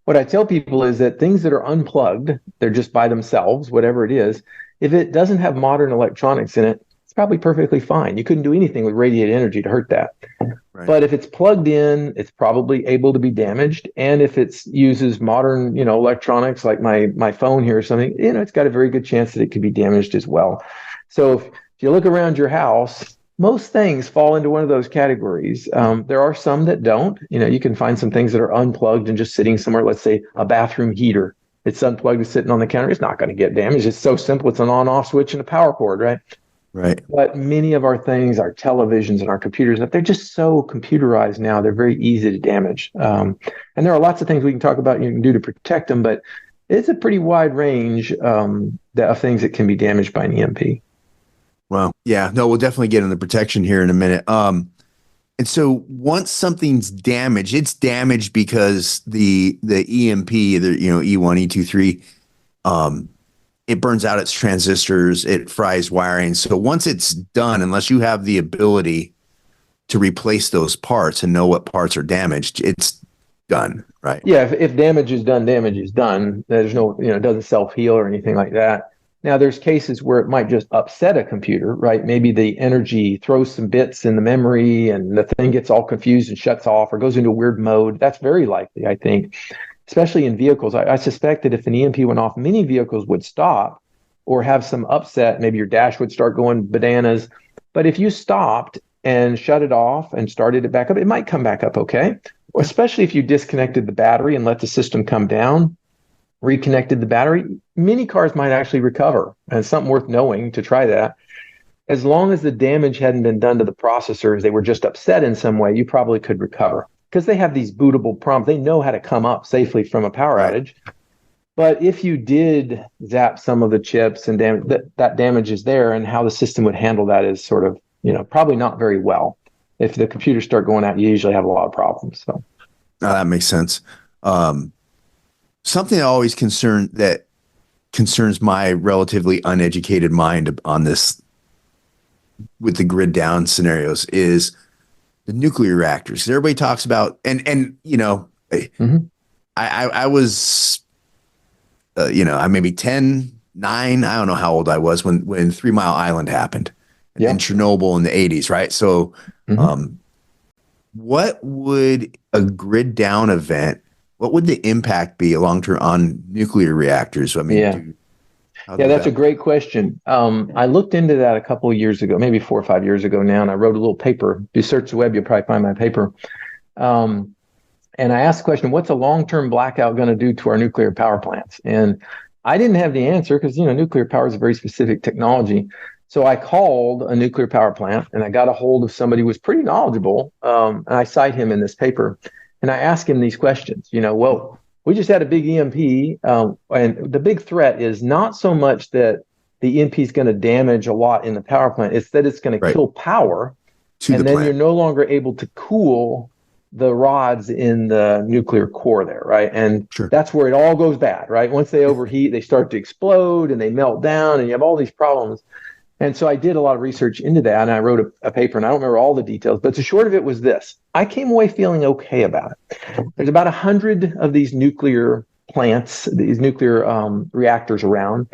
what I tell people is that things that are unplugged, they're just by themselves, whatever it is, if it doesn't have modern electronics in it, it's probably perfectly fine. You couldn't do anything with radiated energy to hurt that. Right. But if it's plugged in, it's probably able to be damaged. And if it uses modern, electronics like my phone here or something, it's got a very good chance that it could be damaged as well. So if you look around your house, most things fall into one of those categories. There are some that don't. You can find some things that are unplugged and just sitting somewhere. Let's say a bathroom heater. It's unplugged and sitting on the counter. It's not going to get damaged. It's so simple. It's an on-off switch and a power cord, right? Right. But many of our things, our televisions and our computers, they're just so computerized now. They're very easy to damage. And there are lots of things we can talk about you can do to protect them, but it's a pretty wide range of things that can be damaged by an EMP. Well, yeah, no, we'll definitely get into protection here in a minute. And so once something's damaged, it's damaged because the EMP, E1, E2, 3, it burns out its transistors, it fries wiring. So once it's done, unless you have the ability to replace those parts and know what parts are damaged, it's done, right? Yeah, if damage is done, damage is done. There's no, it doesn't self-heal or anything like that. Now, there's cases where it might just upset a computer, right? Maybe the energy throws some bits in the memory and the thing gets all confused and shuts off or goes into a weird mode. That's very likely, I think, especially in vehicles. I suspect that if an EMP went off, many vehicles would stop or have some upset. Maybe your dash would start going bananas. But if you stopped and shut it off and started it back up, it might come back up okay, or especially if you disconnected the battery and let the system come down, reconnected the battery. Many cars might actually recover, and it's something worth knowing to try that. As long as the damage hadn't been done to the processors, they were just upset in some way, you probably could recover because they have these bootable prompts. They know how to come up safely from a power outage. But if you did zap some of the chips and that damage is there, and how the system would handle that is sort of, probably not very well. If the computers start going out, you usually have a lot of problems. So that makes sense. Something that always concerns my relatively uneducated mind on this with the grid down scenarios is the nuclear reactors. Everybody talks about, I was, I maybe 10, 9, I don't know how old I was when 3 Mile Island happened in Chernobyl in the 80s. Right. So, what would a grid down event, what would the impact be long-term on nuclear reactors? I mean, that's a great question. I looked into that a couple of years ago, maybe 4 or 5 years ago now, and I wrote a little paper. If you search the web, you'll probably find my paper. And I asked the question, what's a long-term blackout going to do to our nuclear power plants? And I didn't have the answer because, nuclear power is a very specific technology. So I called a nuclear power plant and I got a hold of somebody who was pretty knowledgeable. And I cite him in this paper. And I asked him these questions, well, we just had a big EMP. And the big threat is not so much that the EMP is going to damage a lot in the power plant. It's that it's going to kill power. And then you're no longer able to cool the rods in the nuclear core there, right? And that's where it all goes bad, right? Once they overheat, they start to explode and they melt down and you have all these problems. And so I did a lot of research into that, and I wrote a paper, and I don't remember all the details, but the short of it was this. I came away feeling okay about it. There's about 100 of these nuclear plants, these nuclear reactors around.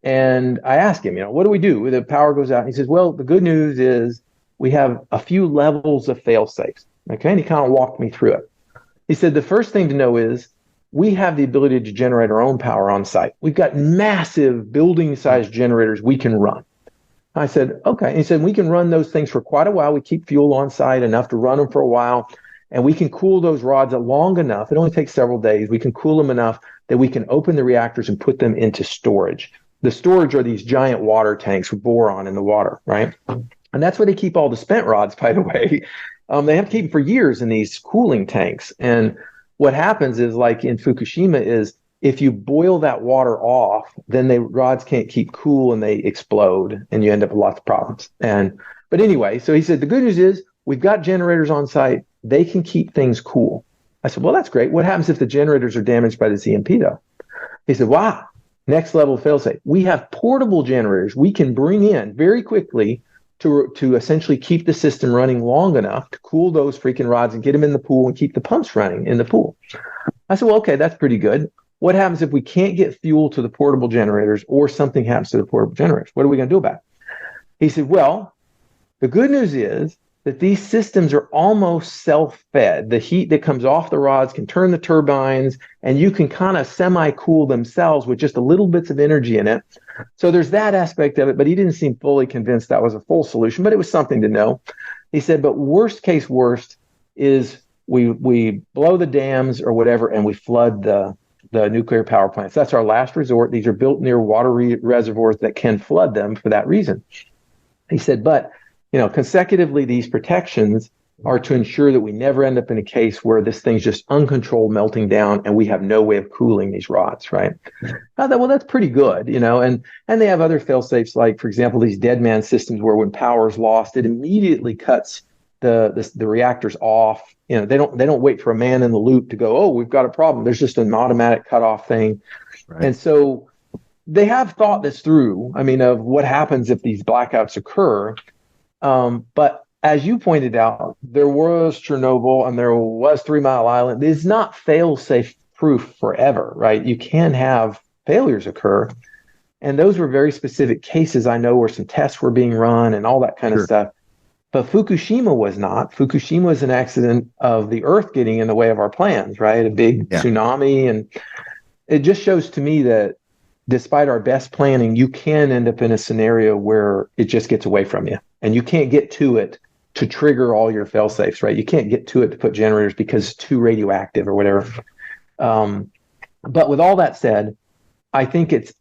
And I asked him, what do we do when the power goes out? And he says, well, the good news is we have a few levels of fail-safes. Okay, and he kind of walked me through it. He said, the first thing to know is we have the ability to generate our own power on site. We've got massive building-sized generators we can run. I said, okay. He said, we can run those things for quite a while. We keep fuel on site enough to run them for a while. And we can cool those rods long enough. It only takes several days. We can cool them enough that we can open the reactors and put them into storage. The storage are these giant water tanks with boron in the water, right? And that's where they keep all the spent rods, by the way. They have to keep them for years in these cooling tanks. And what happens is, like in Fukushima, is if you boil that water off, then the rods can't keep cool and they explode and you end up with lots of problems. But anyway, so he said, the good news is we've got generators on site. They can keep things cool. I said, well, that's great. What happens if the generators are damaged by this EMP though? He said, wow, next level fail-safe. We have portable generators we can bring in very quickly to essentially keep the system running long enough to cool those freaking rods and get them in the pool and keep the pumps running in the pool. I said, well, okay, that's pretty good. What happens if we can't get fuel to the portable generators or something happens to the portable generators? What are we going to do about it? He said, well, the good news is that these systems are almost self-fed. The heat that comes off the rods can turn the turbines, and you can kind of semi-cool themselves with just a little bits of energy in it. So there's that aspect of it, but he didn't seem fully convinced that was a full solution, but it was something to know. He said, but worst is we blow the dams or whatever, and we flood the nuclear power plants. That's our last resort. These are built near water reservoirs that can flood them for that reason. He said, but consecutively, these protections are to ensure that we never end up in a case where this thing's just uncontrolled melting down and we have no way of cooling these rods, right? I thought, well, that's pretty good, and they have other fail-safes, like, for example, these dead man systems where when power is lost, it immediately cuts the reactors off. They don't wait for a man in the loop to go, oh, we've got a problem. There's just an automatic cutoff thing. Right. And so they have thought this through, of what happens if these blackouts occur. But as you pointed out, there was Chernobyl and there was 3 Mile Island. It's not fail-safe proof forever, right? You can have failures occur. And those were very specific cases, I know, where some tests were being run and all that kind of stuff. But Fukushima was not. Fukushima was an accident of the Earth getting in the way of our plans, right? A big tsunami. And it just shows to me that despite our best planning, you can end up in a scenario where it just gets away from you. And you can't get to it to trigger all your fail-safes, right? You can't get to it to put generators because it's too radioactive or whatever. But with all that said, I think if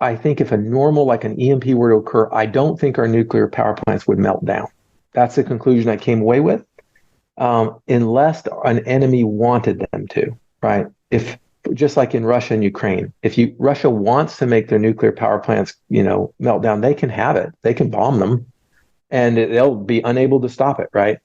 a normal, like an EMP were to occur, I don't think our nuclear power plants would melt down. That's the conclusion I came away with, unless an enemy wanted them to, right? If, just like in Russia and Ukraine, Russia wants to make their nuclear power plants, melt down, they can have it. They can bomb them, and they'll be unable to stop it, right?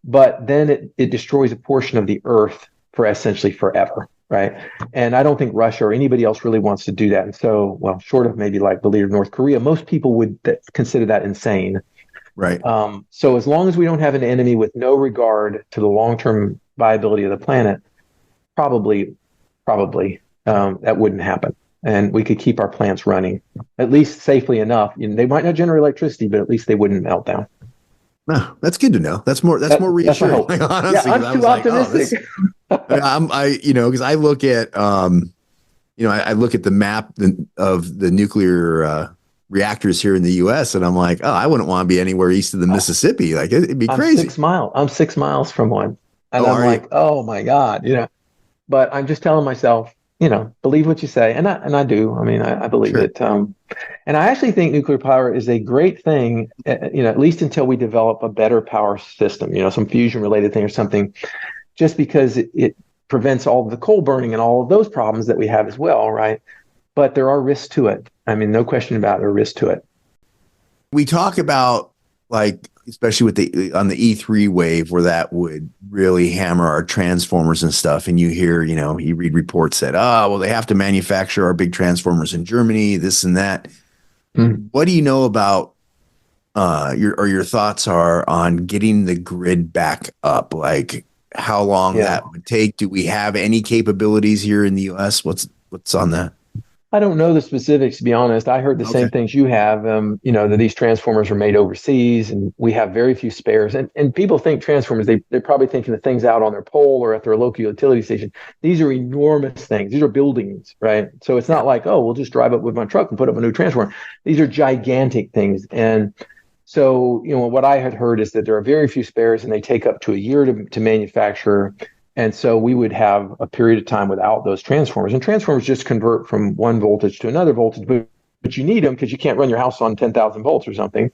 But then it destroys a portion of the Earth for essentially forever, right? And I don't think Russia or anybody else really wants to do that. And so, well, short of maybe like the leader of North Korea, most people would consider that insane. Right. So as long as we don't have an enemy with no regard to the long-term viability of the planet, probably that wouldn't happen. And we could keep our plants running, at least safely enough. They might not generate electricity, but at least they wouldn't melt down. No, that's good to know. That's more reassuring. That's Honestly, I'm too optimistic. Because I look at, I look at the map of the nuclear reactors here in the U.S. and I'm like, oh, I wouldn't want to be anywhere east of the Mississippi. Like it'd be crazy. I'm 6 miles from one, and I'm like, oh my God, But I'm just telling myself, believe what you say. And I do. I mean, I believe Sure. it. And I actually think nuclear power is a great thing, at least until we develop a better power system, some fusion related thing or something, just because it prevents all of the coal burning and all of those problems that we have as well, right? But there are risks to it. I mean, no question about it, there are risks to it. We talk about, like, especially with on the E3 wave, where that would really hammer our transformers and stuff. And you hear, you read reports that, well, they have to manufacture our big transformers in Germany, this and that. What do you know about your thoughts are on getting the grid back up? Like, how long that would take? Do we have any capabilities here in the US? What's on that? I don't know the specifics, to be honest. I heard the same things you have, that these transformers are made overseas and we have very few spares. And people think transformers, they're probably thinking of things out on their pole or at their local utility station. These are enormous things. These are buildings, right? So it's not like, we'll just drive up with my truck and put up a new transformer. These are gigantic things. And so, what I had heard is that there are very few spares and they take up to a year to manufacture. And so we would have a period of time without those transformers. And transformers just convert from one voltage to another voltage, but you need them because you can't run your house on 10,000 volts or something.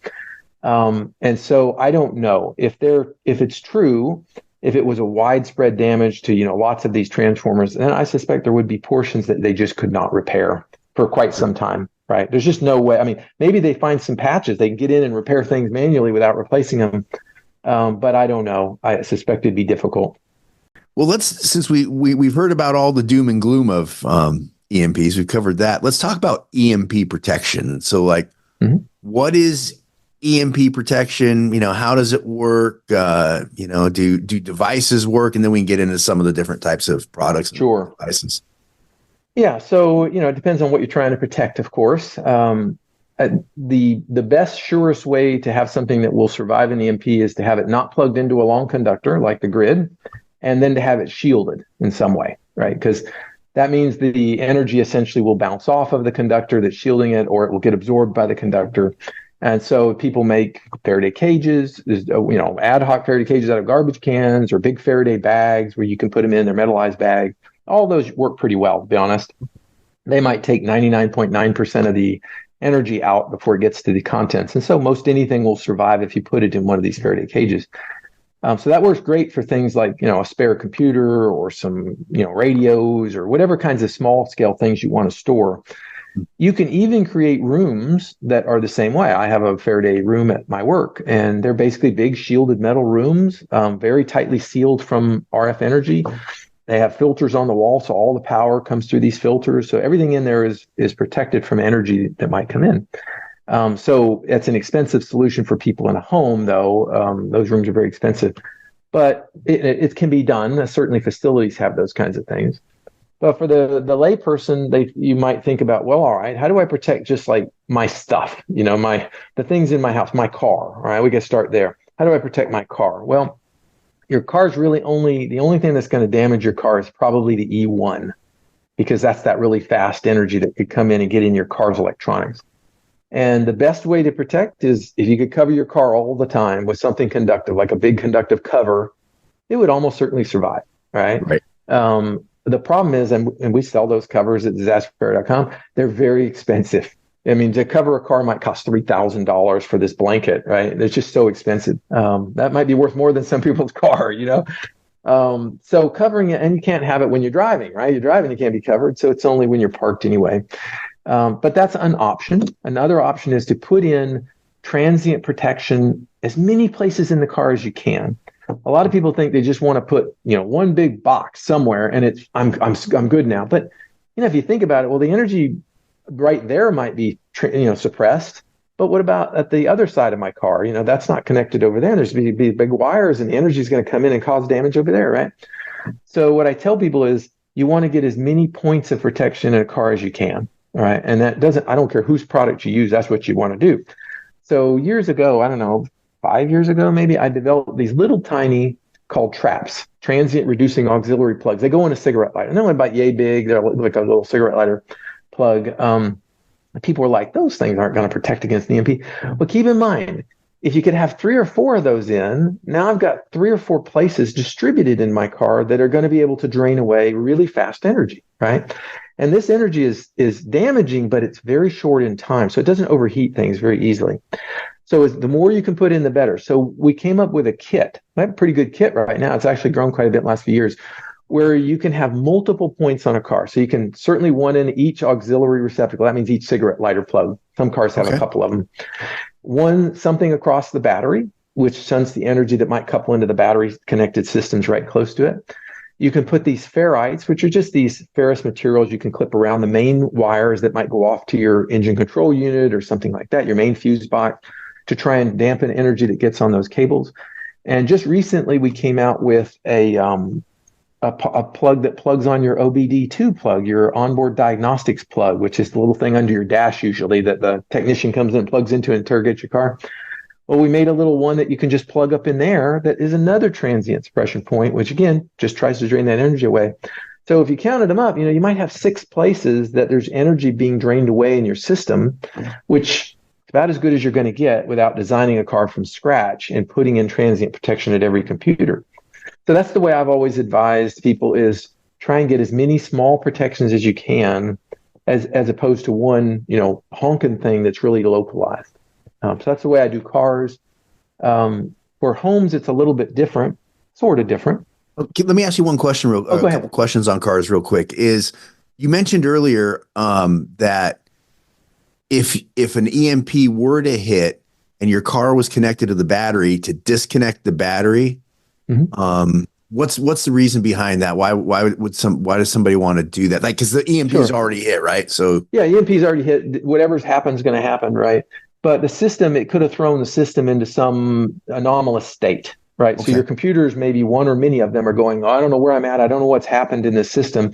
And so I don't know if it's true, if it was a widespread damage to, lots of these transformers, then I suspect there would be portions that they just could not repair for quite some time, right? There's just no way. I mean, maybe they find some patches. They can get in and repair things manually without replacing them. But I don't know. I suspect it'd be difficult. Well, since we've heard about all the doom and gloom of EMPs, we've covered that. Let's talk about EMP protection. So, like, what is EMP protection? How does it work? Do devices work? And then we can get into some of the different types of products and devices. Yeah. So, it depends on what you're trying to protect, of course. The best, surest way to have something that will survive an EMP is to have it not plugged into a long conductor like the grid, and then to have it shielded in some way, right? Because that means the energy essentially will bounce off of the conductor that's shielding it, or it will get absorbed by the conductor. And so people make Faraday cages, ad hoc Faraday cages out of garbage cans or big Faraday bags where you can put them in their metallized bag. All those work pretty well, to be honest. They might take 99.9% of the energy out before it gets to the contents. And so most anything will survive if you put it in one of these Faraday cages. So that works great for things like, a spare computer or some, radios or whatever kinds of small scale things you want to store. You can even create rooms that are the same way. I have a Faraday room at my work, and they're basically big shielded metal rooms, very tightly sealed from RF energy. They have filters on the wall, so all the power comes through these filters. So everything in there is protected from energy that might come in. So it's an expensive solution for people in a home, though. Those rooms are very expensive, but it can be done. Certainly facilities have those kinds of things. But for the layperson, you might think about, well, all right, how do I protect just like my stuff, the things in my house, my car? All right, we can start there. How do I protect my car? Well, your car's really the only thing that's going to damage your car is probably the E1, because that's that really fast energy that could come in and get in your car's electronics. And the best way to protect is if you could cover your car all the time with something conductive, like a big conductive cover, it would almost certainly survive, right? The problem is, and we sell those covers at disasterrepair.com, they're very expensive. I mean, to cover a car might cost $3,000 for this blanket, right? It's just so expensive. That might be worth more than some people's car, So covering it, and you can't have it when you're driving, right? You're driving, you can't be covered. So it's only when you're parked anyway. But that's an option. Another option is to put in transient protection as many places in the car as you can. A lot of people think they just want to put, one big box somewhere and I'm good now. But, if you think about it, well, the energy right there might be, suppressed. But what about at the other side of my car? That's not connected over there. There's be big wires and the energy is going to come in and cause damage over there, right? So what I tell people is you want to get as many points of protection in a car as you can. All right. And I don't care whose product you use, that's what you want to do. So years ago, I don't know, 5 years ago, maybe, I developed these little tiny called traps, transient reducing auxiliary plugs. They go in a cigarette lighter. And they're only about yay big. They're like a little cigarette lighter plug. People were like, those things aren't going to protect against the EMP. But keep in mind, if you could have 3 or 4 of those in, now I've got 3 or 4 places distributed in my car that are going to be able to drain away really fast energy, right? And this energy is damaging, but it's very short in time, so it doesn't overheat things very easily. So the more you can put in, the better. So we came up with a kit. I have a pretty good kit right now. It's actually grown quite a bit in the last few years, where you can have multiple points on a car. So you can certainly one in each auxiliary receptacle. That means each cigarette lighter plug. Some cars have a couple of them. Something across the battery, which sends the energy that might couple into the battery connected systems right close to it. You can put these ferrites, which are just these ferrous materials you can clip around the main wires that might go off to your engine control unit or something like that, your main fuse box, to try and dampen energy that gets on those cables. And just recently, we came out with a plug that plugs on your OBD2 plug, your onboard diagnostics plug, which is the little thing under your dash usually that the technician comes in and plugs into and interrogates your car. Well, we made a little one that you can just plug up in there that is another transient suppression point, which again, just tries to drain that energy away. So if you counted them up, you might have 6 places that there's energy being drained away in your system, which is about as good as you're going to get without designing a car from scratch and putting in transient protection at every computer. So that's the way I've always advised people is try and get as many small protections as you can as opposed to one, honking thing that's really localized. So that's the way I do cars. For homes, it's a little bit different, sort of different. Okay, let me ask you one question, a couple questions on cars real quick. Is you mentioned earlier that if an EMP were to hit and your car was connected to the battery, to disconnect the battery, what's the reason behind that? Why does somebody want to do that? Like, because the EMP's already hit, right? So yeah, EMP's already hit. Whatever's happened is going to happen, right? But the system, it could have thrown the system into some anomalous state, right? Okay. So your computers, maybe one or many of them are going, I don't know where I'm at. I don't know what's happened in this system.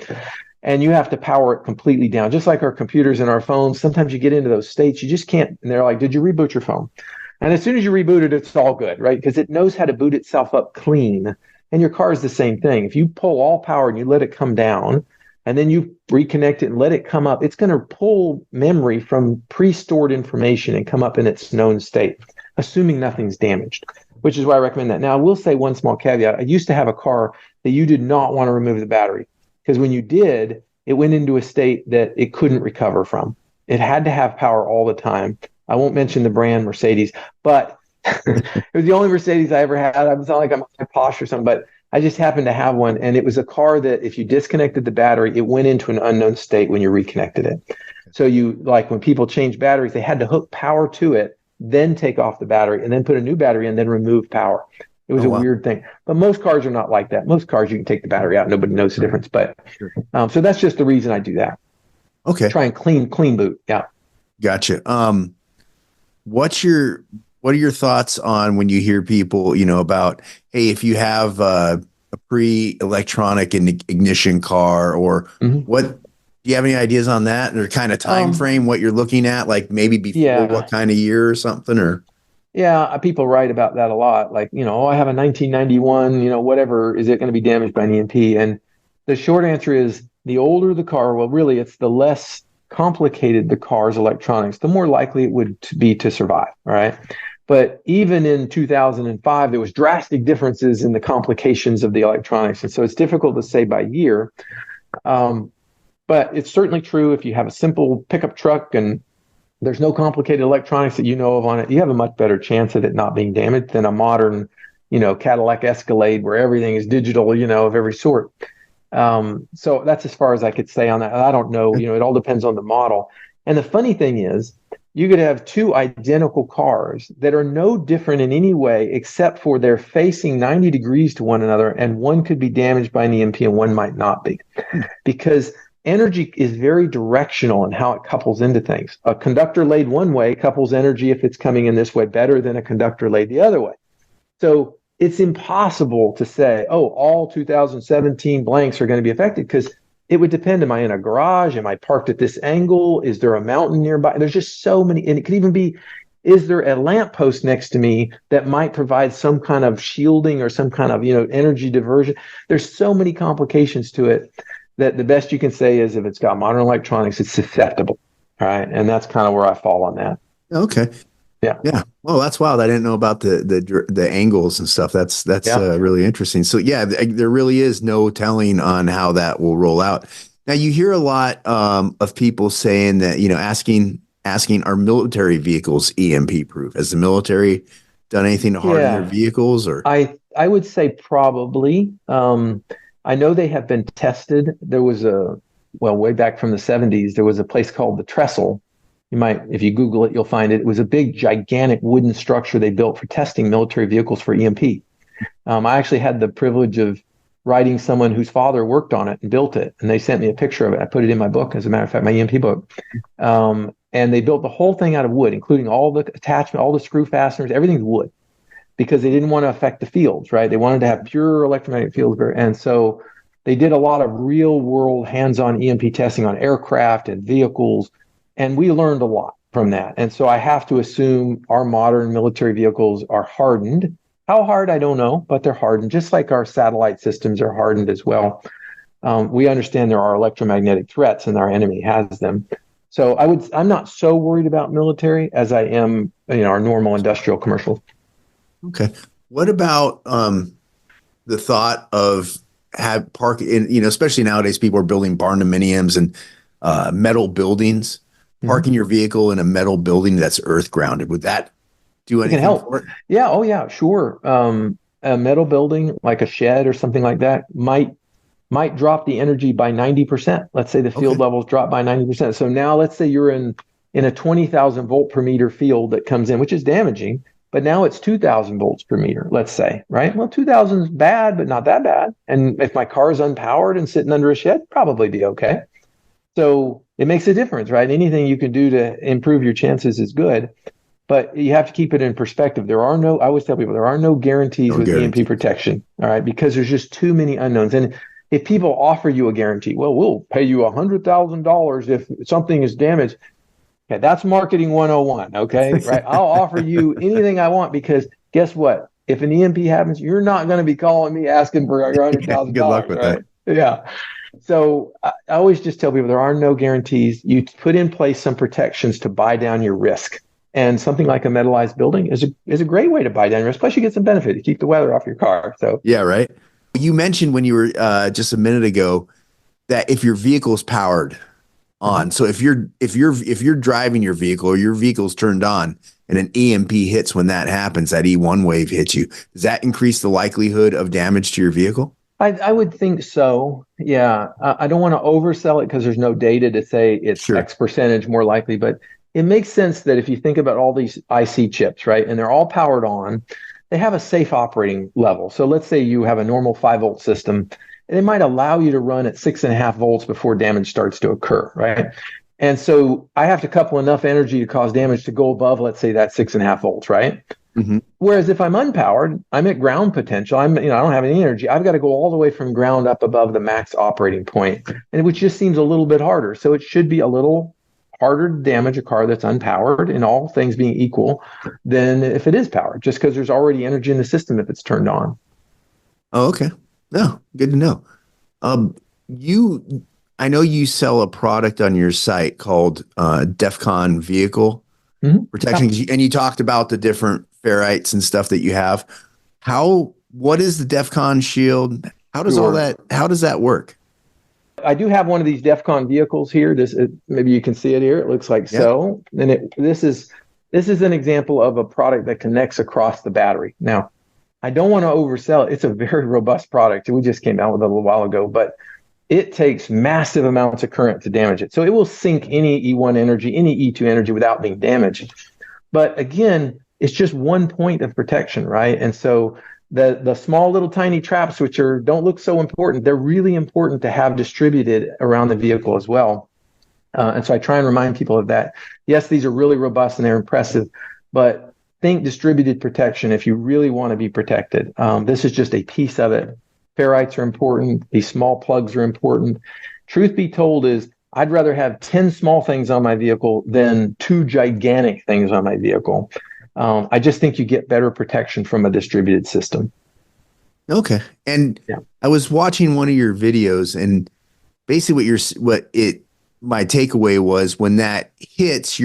And you have to power it completely down. Just like our computers and our phones, sometimes you get into those states, you just can't. And they're like, did you reboot your phone? And as soon as you reboot it, it's all good, right? Because it knows how to boot itself up clean. And your car is the same thing. If you pull all power and you let it come down, and then you reconnect it and let it come up, it's going to pull memory from pre-stored information and come up in its known state, assuming nothing's damaged, which is why I recommend that. Now, I will say one small caveat. I used to have a car that you did not want to remove the battery, because when you did, it went into a state that it couldn't recover from. It had to have power all the time. I won't mention the brand Mercedes, but it was the only Mercedes I ever had. I was not like I'm posh or something, but I just happened to have one, and it was a car that if you disconnected the battery, it went into an unknown state when you reconnected it. So when people change batteries, they had to hook power to it, then take off the battery, and then put a new battery and then remove power. It was a weird thing. But most cars are not like that. Most cars, you can take the battery out. Nobody knows the difference. But so that's just the reason I do that. Okay. Try and clean boot. Yeah. Gotcha. What are your thoughts on when you hear people, about, hey, if you have a pre-electronic ignition car, or do you have any ideas on that, or kind of time frame, what you're looking at, like maybe before what kind of year or something? Or people write about that a lot, like, I have a 1991, whatever, is it going to be damaged by an EMP? And the short answer is, the older the car, well, really, it's the less complicated the car's electronics, the more likely it would be to survive. All right. But even in 2005, there was drastic differences in the complications of the electronics. And so it's difficult to say by year. But it's certainly true if you have a simple pickup truck and there's no complicated electronics that you know of on it, you have a much better chance of it not being damaged than a modern, Cadillac Escalade where everything is digital, of every sort. So that's as far as I could say on that. I don't know, it all depends on the model. And the funny thing is, you could have 2 identical cars that are no different in any way, except for they're facing 90 degrees to one another, and one could be damaged by an EMP and one might not be. Because energy is very directional in how it couples into things. A conductor laid one way couples energy if it's coming in this way better than a conductor laid the other way. So it's impossible to say, all 2017 blanks are going to be affected, because it would depend. Am I in a garage? Am I parked at this angle? Is there a mountain nearby? There's just so many. And it could even be, is there a lamppost next to me that might provide some kind of shielding or some kind of, energy diversion? There's so many complications to it that the best you can say is if it's got modern electronics, it's susceptible. All right. And that's kind of where I fall on that. Okay. Yeah. Yeah. Well, that's wild. I didn't know about the angles and stuff. That's really interesting. So yeah, there really is no telling on how that will roll out. Now you hear a lot of people saying that, asking are military vehicles EMP proof? Has the military done anything to harden their vehicles or? I would say probably. I know they have been tested. There was way back from the 70s, there was a place called the Trestle. You might, if you Google it, you'll find it. It was a big, gigantic wooden structure they built for testing military vehicles for EMP. I actually had the privilege of writing someone whose father worked on it and built it, and they sent me a picture of it. I put it in my book, as a matter of fact, my EMP book. And they built the whole thing out of wood, including all the attachment, all the screw fasteners, everything's wood, because they didn't want to affect the fields, right? They wanted to have pure electromagnetic fields. And so they did a lot of real world hands-on EMP testing on aircraft and vehicles. And we learned a lot from that. And so I have to assume our modern military vehicles are hardened. How hard, I don't know, but they're hardened, just like our satellite systems are hardened as well. We understand there are electromagnetic threats and our enemy has them. So I'm not so worried about military as I am, our normal industrial commercial. Okay. What about the thought of especially nowadays, people are building barn dominiums and metal buildings. Parking your vehicle in a metal building that's earth grounded, would that do anything for it? Yeah. Oh, yeah. Sure. A metal building like a shed or something like that might drop the energy by 90%. Let's say the field levels drop by 90%. So now let's say you're in a 20,000 volt per meter field that comes in, which is damaging, but now it's 2,000 volts per meter, let's say, right? Well, 2,000 is bad, but not that bad. And if my car is unpowered and sitting under a shed, probably be okay. So it makes a difference, right? Anything you can do to improve your chances is good, but you have to keep it in perspective. I always tell people, there are no guarantees with EMP protection, all right? Because there's just too many unknowns. And if people offer you a guarantee, well, we'll pay you $100,000 if something is damaged. Okay, that's marketing 101, okay? Right? I'll offer you anything I want, because guess what? If an EMP happens, you're not going to be calling me asking for your $100,000. Good luck with right? that. Yeah. So I always just tell people there are no guarantees. You put in place some protections to buy down your risk. And something like a metallized building is a great way to buy down your risk. Plus, you get some benefit to keep the weather off your car. So yeah, right. You mentioned when you were just a minute ago that if your vehicle is powered on, so if you're driving your vehicle or your vehicle's turned on and an EMP hits, when that happens, that E1 wave hits you, does that increase the likelihood of damage to your vehicle? I would think so. Yeah. I don't want to oversell it because there's no data to say it's X percentage more likely, but it makes sense that if you think about all these IC chips, right, and they're all powered on, they have a safe operating level. So let's say you have a normal 5-volt system, and it might allow you to run at 6.5 volts before damage starts to occur, right? And so I have to couple enough energy to cause damage to go above, let's say, that 6.5 volts, right? Mm-hmm. Whereas if I'm unpowered, I'm at ground potential. I don't have any energy. I've got to go all the way from ground up above the max operating point, and which just seems a little bit harder. So it should be a little harder to damage a car that's unpowered, in all things being equal, than if it is powered, just because there's already energy in the system if it's turned on. Oh, okay. No, good to know. I know you sell a product on your site called DEFCON Vehicle Protection, and you talked about the different ferrites and stuff that you have. What is the DEFCON shield? How does how does that work? I do have one of these DEFCON vehicles here. Maybe you can see it here. It looks like so. And this is an example of a product that connects across the battery. Now, I don't want to oversell it. It's a very robust product. We just came out with it a little while ago, but it takes massive amounts of current to damage it. So it will sink any E1 energy, any E2 energy without being damaged. But again, it's just one point of protection, right? And so the small little tiny traps, which don't look so important, they're really important to have distributed around the vehicle as well. And so I try and remind people of that. Yes, these are really robust and they're impressive, but think distributed protection if you really want to be protected. This is just a piece of it. Ferrites are important. These small plugs are important. Truth be told is I'd rather have 10 small things on my vehicle than 2 gigantic things on my vehicle. I just think you get better protection from a distributed system. Okay. And I was watching one of your videos, and basically my takeaway was when that hits,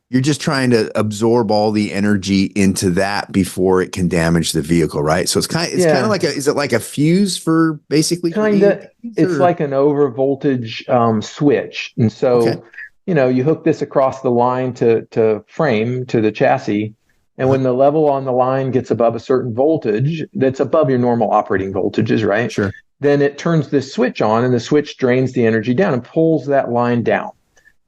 you're just trying to absorb all the energy into that before it can damage the vehicle, right? So it's kind of like is it like a fuse for basically kind of, it's like an over voltage switch. And so, you hook this across the line to frame to the chassis. And when the level on the line gets above a certain voltage that's above your normal operating voltages, right? Sure. Then it turns this switch on, and the switch drains the energy down and pulls that line down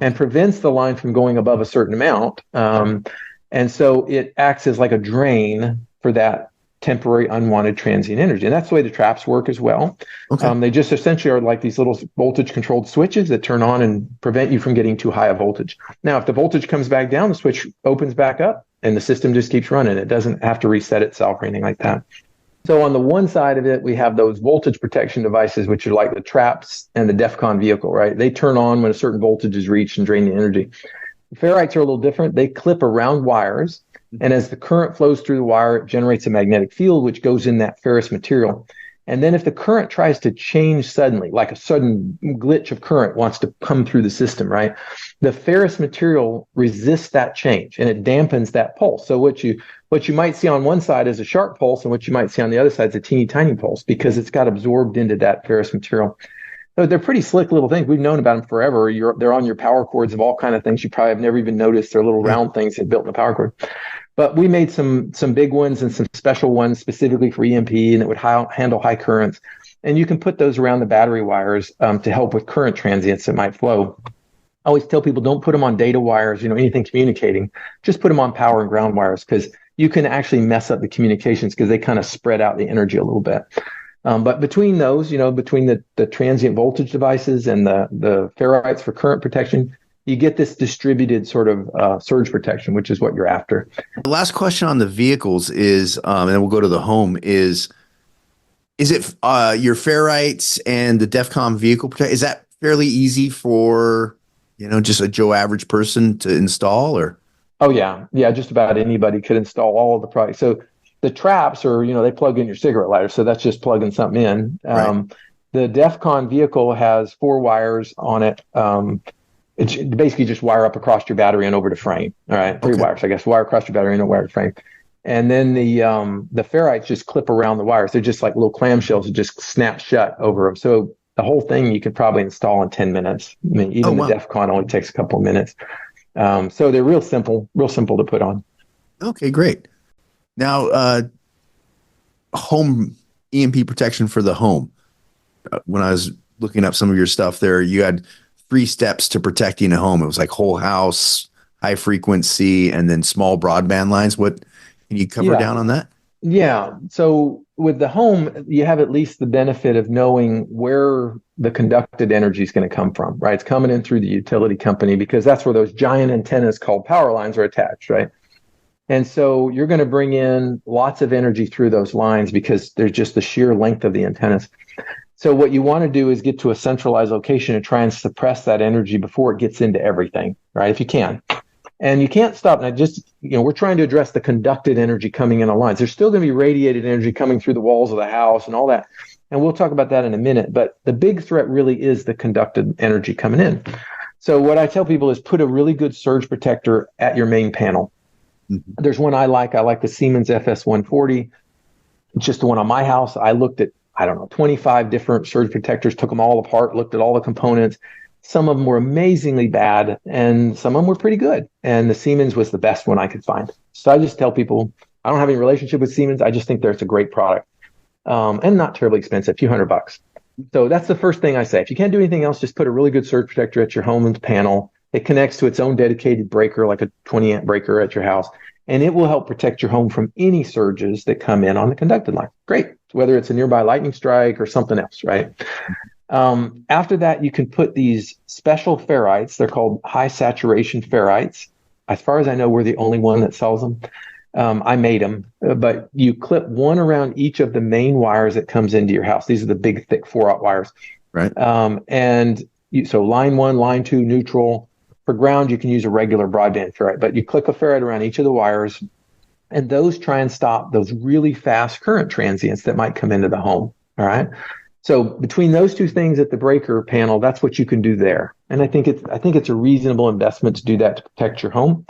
and prevents the line from going above a certain amount. And so it acts as like a drain for that temporary unwanted transient energy. And that's the way the traps work as well. They just essentially are like these little voltage controlled switches that turn on and prevent you from getting too high a voltage. Now, if the voltage comes back down, the switch opens back up and the system just keeps running. It doesn't have to reset itself or anything like that. So on the one side of it, we have those voltage protection devices, which are like the traps and the DEFCON vehicle, right? They turn on when a certain voltage is reached and drain the energy. Ferrites are a little different. They clip around wires. And as the current flows through the wire, it generates a magnetic field, which goes in that ferrous material. And then if the current tries to change suddenly, like a sudden glitch of current wants to come through the system, right? The ferrous material resists that change and it dampens that pulse. So what you might see on one side is a sharp pulse, and what you might see on the other side is a teeny tiny pulse because it's got absorbed into that ferrous material. So they're pretty slick little things. We've known about them forever. They're on your power cords of all kind of things. You probably have never even noticed. They're little round things that built in the power cord. But we made some big ones and some special ones specifically for EMP, and it would handle high currents. And you can put those around the battery wires to help with current transients that might flow. I always tell people, don't put them on data wires, anything communicating. Just put them on power and ground wires because you can actually mess up the communications because they kind of spread out the energy a little bit. But between those, between the transient voltage devices and the ferrites for current protection, you get this distributed sort of surge protection, which is what you're after. The last question on the vehicles is, and then we'll go to the home, is it your ferrites and the DEFCON vehicle protection? Is that fairly easy for, just a Joe average person to install? Or? Oh, yeah. Yeah, just about anybody could install all of the products. So the traps are, they plug in your cigarette lighter. So that's just plugging something in. Right. The DEFCON vehicle has 4 wires on it. It's basically just wire up across your battery and over to frame. All right. 3 wires, I guess. Wire across your battery and a wire to frame. And then the ferrites just clip around the wires. They're just like little clamshells that just snap shut over them. So the whole thing you could probably install in 10 minutes. I mean, even the DEFCON only takes a couple of minutes. So they're real simple to put on. Okay, great. Now, home EMP protection for the home. When I was looking up some of your stuff there, you had 3 steps to protecting a home. It was like whole house, high frequency, and then small broadband lines. What can you cover down on that? Yeah. So with the home, you have at least the benefit of knowing where the conducted energy is going to come from, right? It's coming in through the utility company because that's where those giant antennas called power lines are attached, right? And so you're going to bring in lots of energy through those lines because there's just the sheer length of the antennas. So what you want to do is get to a centralized location and try and suppress that energy before it gets into everything, right? If you can. And you can't stop. And we're trying to address the conducted energy coming in on lines. There's still going to be radiated energy coming through the walls of the house and all that. And we'll talk about that in a minute. But the big threat really is the conducted energy coming in. So what I tell people is put a really good surge protector at your main panel. Mm-hmm. There's one I like. I like the Siemens FS140. It's just the one on my house. I looked at 25 different surge protectors, took them all apart, looked at all the components. Some of them were amazingly bad, and some of them were pretty good. And the Siemens was the best one I could find. So I just tell people, I don't have any relationship with Siemens. I just think it's a great product and not terribly expensive, a few $100. So that's the first thing I say. If you can't do anything else, just put a really good surge protector at your home panel. It connects to its own dedicated breaker, like a 20 amp breaker at your house, and it will help protect your home from any surges that come in on the conducted line. Great. Whether it's a nearby lightning strike or something else, right? After that, you can put these special ferrites. They're called high saturation ferrites. As far as I know, we're the only one that sells them. I made them, but you clip one around each of the main wires that comes into your house. These are the big, thick 4-aught wires. Right. So line 1, line 2, neutral. For ground, you can use a regular broadband ferrite, but you click a ferrite around each of the wires, and those try and stop those really fast current transients that might come into the home. All right. So between those two things at the breaker panel, that's what you can do there. And I think it's a reasonable investment to do that to protect your home.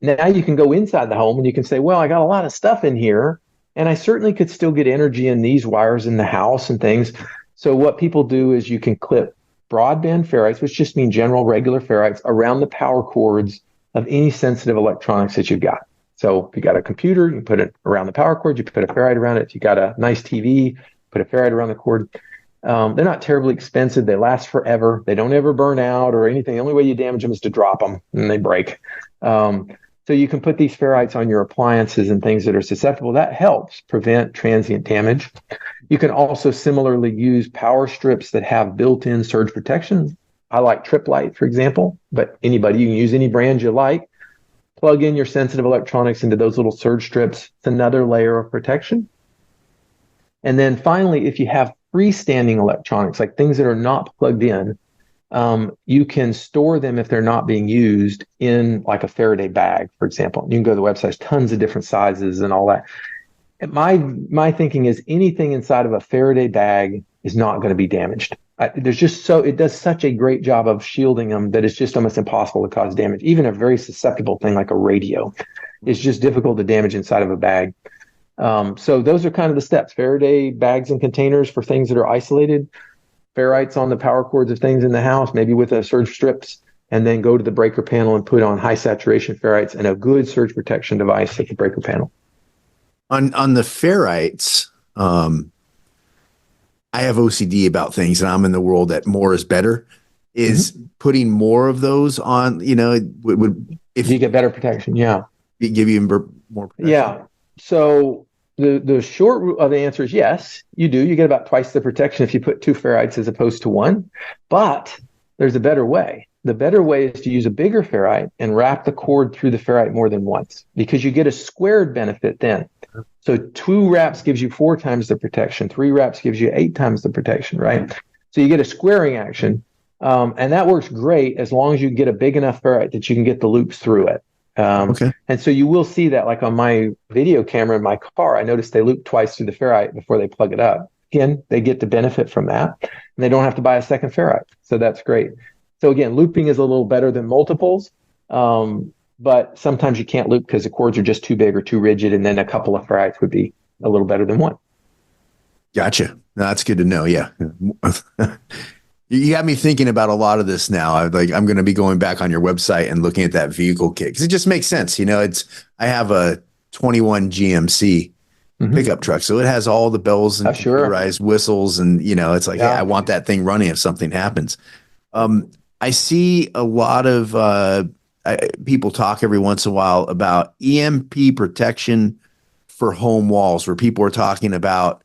Now you can go inside the home and you can say, well, I got a lot of stuff in here, and I certainly could still get energy in these wires in the house and things. So what people do is you can clip broadband ferrites, which just mean general regular ferrites, around the power cords of any sensitive electronics that you've got. So if you got a computer, you put it around the power cord, you put a ferrite around it. If you got a nice TV, put a ferrite around the cord. They're not terribly expensive. They last forever. They don't ever burn out or anything. The only way you damage them is to drop them and they break. So you can put these ferrites on your appliances and things that are susceptible. That helps prevent transient damage. You can also similarly use power strips that have built-in surge protection. I like Trip Light, for example, but you can use any brand you like. Plug in your sensitive electronics into those little surge strips. It's another layer of protection. And then finally, if you have freestanding electronics, like things that are not plugged in, you can store them if they're not being used in like a Faraday bag, for example. You can go to the website, there's tons of different sizes and all that. And my thinking is anything inside of a Faraday bag is not going to be damaged. It does such a great job of shielding them that it's just almost impossible to cause damage. Even a very susceptible thing like a radio is just difficult to damage inside of a bag. So those are kind of the steps: Faraday bags and containers for things that are isolated, ferrites on the power cords of things in the house, maybe with a surge strips, and then go to the breaker panel and put on high saturation ferrites and a good surge protection device at the breaker panel. On the ferrites, I have OCD about things, and I'm in the world that more is better. Is putting more of those on, if you get better protection, yeah, give you more protection. Yeah. So the short route of the answer is yes, you do. You get about twice the protection if you put two ferrites as opposed to one. But there's a better way. The better way is to use a bigger ferrite and wrap the cord through the ferrite more than once, because you get a squared benefit then. So 2 wraps gives you 4 times the protection. 3 wraps gives you 8 times the protection, right? So you get a squaring action. And that works great as long as you get a big enough ferrite that you can get the loops through it. Okay. And so you will see that, like on my video camera in my car, I noticed they loop twice through the ferrite before they plug it up. Again, they get to benefit from that, and they don't have to buy a second ferrite. So that's great. So again, looping is a little better than multiples, but sometimes you can't loop because the cords are just too big or too rigid, and then a couple of ferrites would be a little better than one. Gotcha. No, that's good to know. Yeah. You got me thinking about a lot of this now. I'm going to be going back on your website and looking at that vehicle kit, because it just makes sense. I have a 21 GMC pickup truck, so it has all the bells and computerized whistles, and it's like, hey, I want that thing running if something happens. I see a lot of people talk every once in a while about EMP protection for home walls, where people are talking about,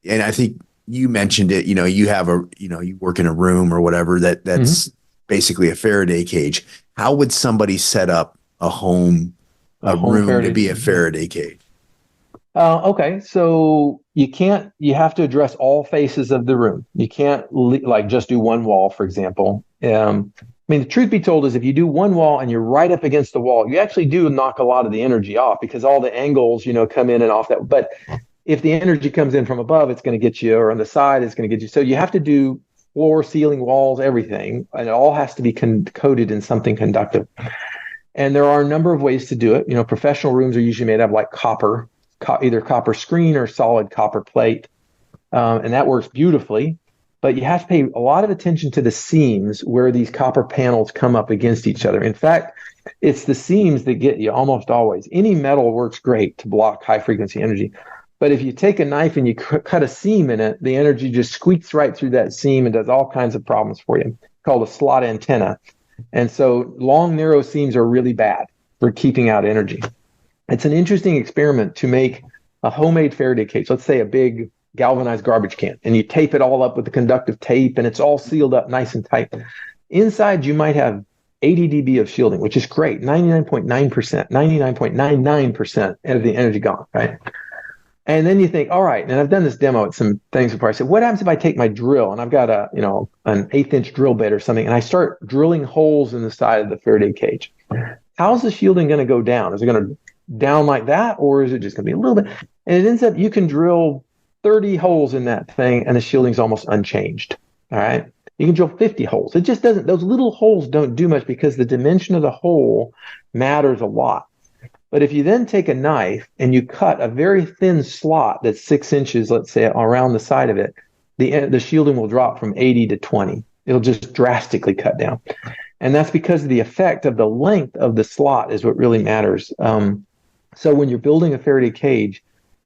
and I think you mentioned it, you have you work in a room or whatever that's basically a Faraday cage. How would somebody set up a room to be a Faraday cage? Okay. So you have to address all faces of the room. You can't just do one wall, for example. The truth be told is, if you do one wall and you're right up against the wall, you actually do knock a lot of the energy off, because all the angles, come in and off that. But if the energy comes in from above, it's going to get you, or on the side, it's going to get you. So you have to do floor, ceiling, walls, everything, and it all has to be coated in something conductive. And there are a number of ways to do it. Professional rooms are usually made out of like copper, either copper screen or solid copper plate, and that works beautifully. But you have to pay a lot of attention to the seams where these copper panels come up against each other. In fact, it's the seams that get you almost always. Any metal works great to block high frequency energy. But if you take a knife and you cut a seam in it, the energy just squeaks right through that seam and does all kinds of problems for you. It's called a slot antenna. And so long, narrow seams are really bad for keeping out energy. It's an interesting experiment to make a homemade Faraday cage. Let's say a big galvanized garbage can, and you tape it all up with the conductive tape, and it's all sealed up nice and tight. Inside, you might have 80 dB of shielding, which is great. 99.9%, 99.99% of the energy gone, right? And then you think, all right, and I've done this demo at some things before. I said, what happens if I take my drill, and I've got an 1/8-inch drill bit or something, and I start drilling holes in the side of the Faraday cage? How's the shielding going to go down? Is it going to down like that, or is it just going to be a little bit? And it ends up, you can drill 30 holes in that thing and the shielding's almost unchanged. All right. You can drill 50 holes. It just doesn't, those little holes don't do much because the dimension of the hole matters a lot. But if you then take a knife and you cut a very thin slot that's 6 inches, let's say, around the side of it, the shielding will drop from 80 to 20. It'll just drastically cut down. And that's because the effect of the length of the slot is what really matters. So when you're building a Faraday cage,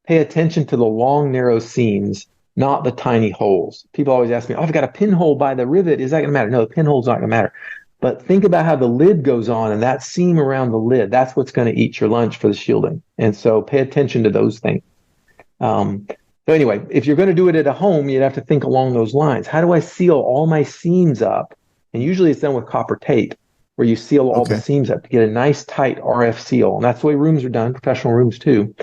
pay attention to the long, narrow seams, not the tiny holes. People always ask me, oh, I've got a pinhole by the rivet. Is that going to matter? No, the pinhole's not going to matter. But think about how the lid goes on and that seam around the lid, that's what's going to eat your lunch for the shielding. And so pay attention to those things. So anyway, if you're going to do it at a home, you'd have to think along those lines. How do I seal all my seams up? And usually it's done with copper tape, where you seal all the seams up to get a nice tight RF seal. And that's the way rooms are done, professional rooms too.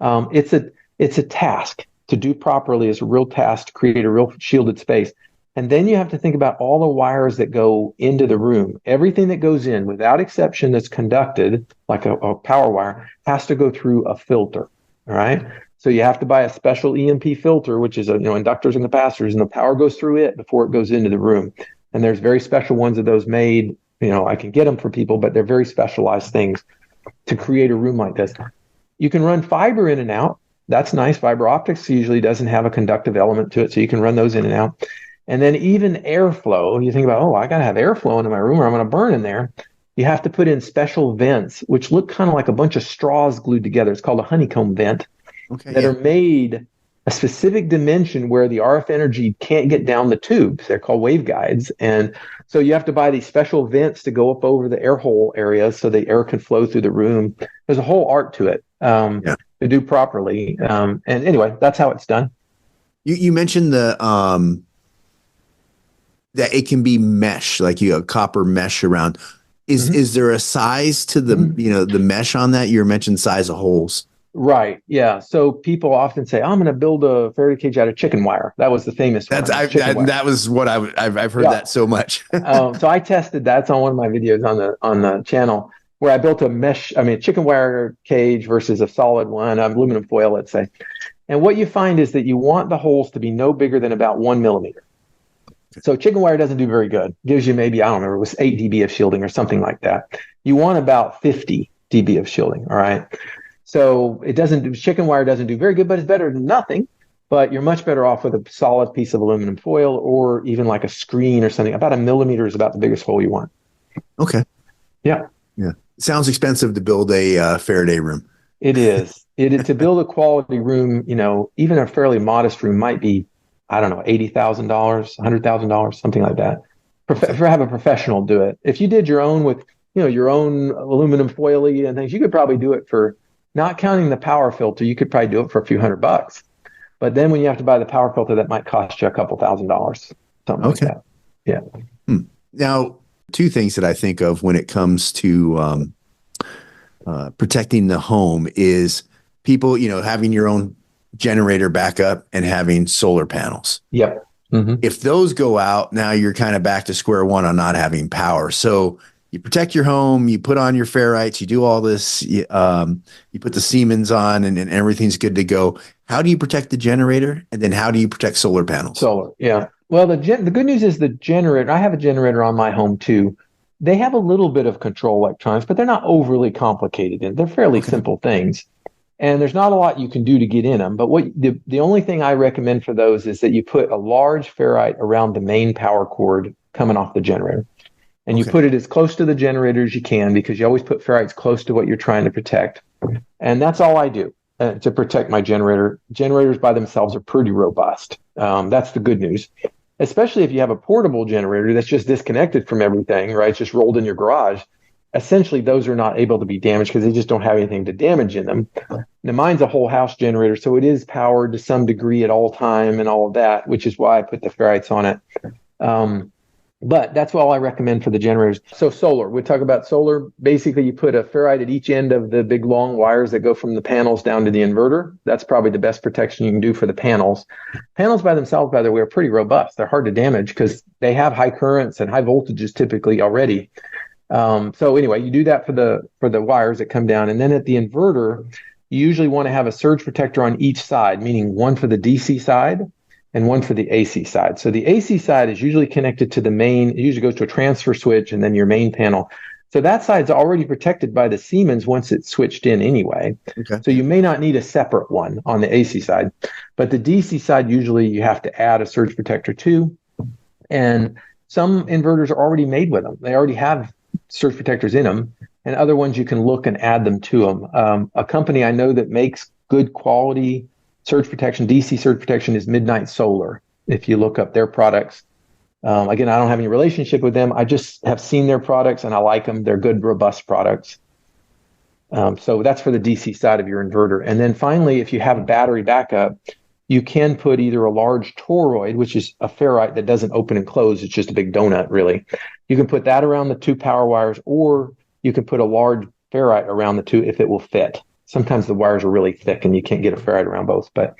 It's a task to do properly. It's a real task to create a real shielded space. And then you have to think about all the wires that go into the room. Everything that goes in, without exception, that's conducted, like a power wire, has to go through a filter. All right. So you have to buy a special EMP filter, which is inductors and capacitors, and the power goes through it before it goes into the room. And there's very special ones of those made. I can get them for people, but they're very specialized things to create a room like this. You can run fiber in and out. That's nice. Fiber optics usually doesn't have a conductive element to it, so you can run those in and out. And then even airflow, you think about, I got to have airflow into my room or I'm going to burn in there. You have to put in special vents, which look kind of like a bunch of straws glued together. It's called a honeycomb vent that are made a specific dimension where the RF energy can't get down the tubes. They're called waveguides. And so you have to buy these special vents to go up over the air hole areas so the air can flow through the room. There's a whole art to it to do properly. And anyway, that's how it's done. You mentioned that it can be mesh, like you have copper mesh around. Is there a size to the the mesh on that? You mentioned size of holes. Right. Yeah. So people often say, I'm going to build a Faraday cage out of chicken wire. That was the famous one. That was what I've heard that so much. So I tested that. It's on one of my videos on the channel where I built a chicken wire cage versus a solid one, aluminum foil, let's say. And what you find is that you want the holes to be no bigger than about 1 millimeter. So chicken wire doesn't do very good. Gives you maybe, I don't remember, it was 8 dB of shielding or something like that. You want about 50 dB of shielding. All right. So chicken wire doesn't do very good, but it's better than nothing. But you're much better off with a solid piece of aluminum foil or even like a screen or something. About 1 millimeter is about the biggest hole you want. Okay. Yeah. Yeah. It sounds expensive to build a Faraday room. It is. To build a quality room, even a fairly modest room might be, I don't know, $80,000, $100,000, something like that. Have a professional do it. If you did your own with, your own aluminum foily and things, you could probably do it for, not counting the power filter, you could probably do it for a few $100. But then when you have to buy the power filter, that might cost you a couple $1,000, something like that. Yeah. Now, two things that I think of when it comes to protecting the home is people, having your own generator backup and having solar panels. Yep. If those go out, now you're kind of back to square one on not having power. So you protect your home, you put on your ferrites, you do all this, you put the Siemens on and everything's good to go. How do you protect the generator? And then how do you protect solar panels? Solar, yeah. Well, the good news is the generator, I have a generator on my home too. They have a little bit of control electronics, but they're not overly complicated. And they're fairly simple things. And there's not a lot you can do to get in them. But the only thing I recommend for those is that you put a large ferrite around the main power cord coming off the generator. And you put it as close to the generator as you can, because you always put ferrites close to what you're trying to protect. And that's all I do to protect my generator. Generators by themselves are pretty robust. That's the good news, especially if you have a portable generator that's just disconnected from everything, right? It's just rolled in your garage. Essentially, those are not able to be damaged because they just don't have anything to damage in them. Now, mine's a whole house generator, so it is powered to some degree at all time and all of that, which is why I put the ferrites on it. But that's all I recommend for the generators. So solar, we talk about solar. Basically, you put a ferrite at each end of the big long wires that go from the panels down to the inverter. That's probably the best protection you can do for the panels. Panels by themselves, by the way, are pretty robust. They're hard to damage because they have high currents and high voltages typically already. So anyway, you do that for the wires that come down. And then at the inverter, you usually want to have a surge protector on each side, meaning one for the DC side and one for the AC side. So the AC side is usually connected to the main, it usually goes to a transfer switch and then your main panel. So that side's already protected by the Siemens once it's switched in anyway. Okay. So you may not need a separate one on the AC side, but the DC side, usually you have to add a surge protector to. And some inverters are already made with them. They already have surge protectors in them, and other ones you can look and add them to them. A company I know that makes good quality surge protection, DC surge protection, is Midnight Solar. If you look up their products, again, I don't have any relationship with them. I just have seen their products and I like them. They're good, robust products. So that's for the DC side of your inverter. And then finally, if you have a battery backup, you can put either a large toroid, which is a ferrite that doesn't open and close. It's just a big donut, really. You can put that around the two power wires, or you can put a large ferrite around the two if it will fit. Sometimes the wires are really thick and you can't get a ferrite around both, but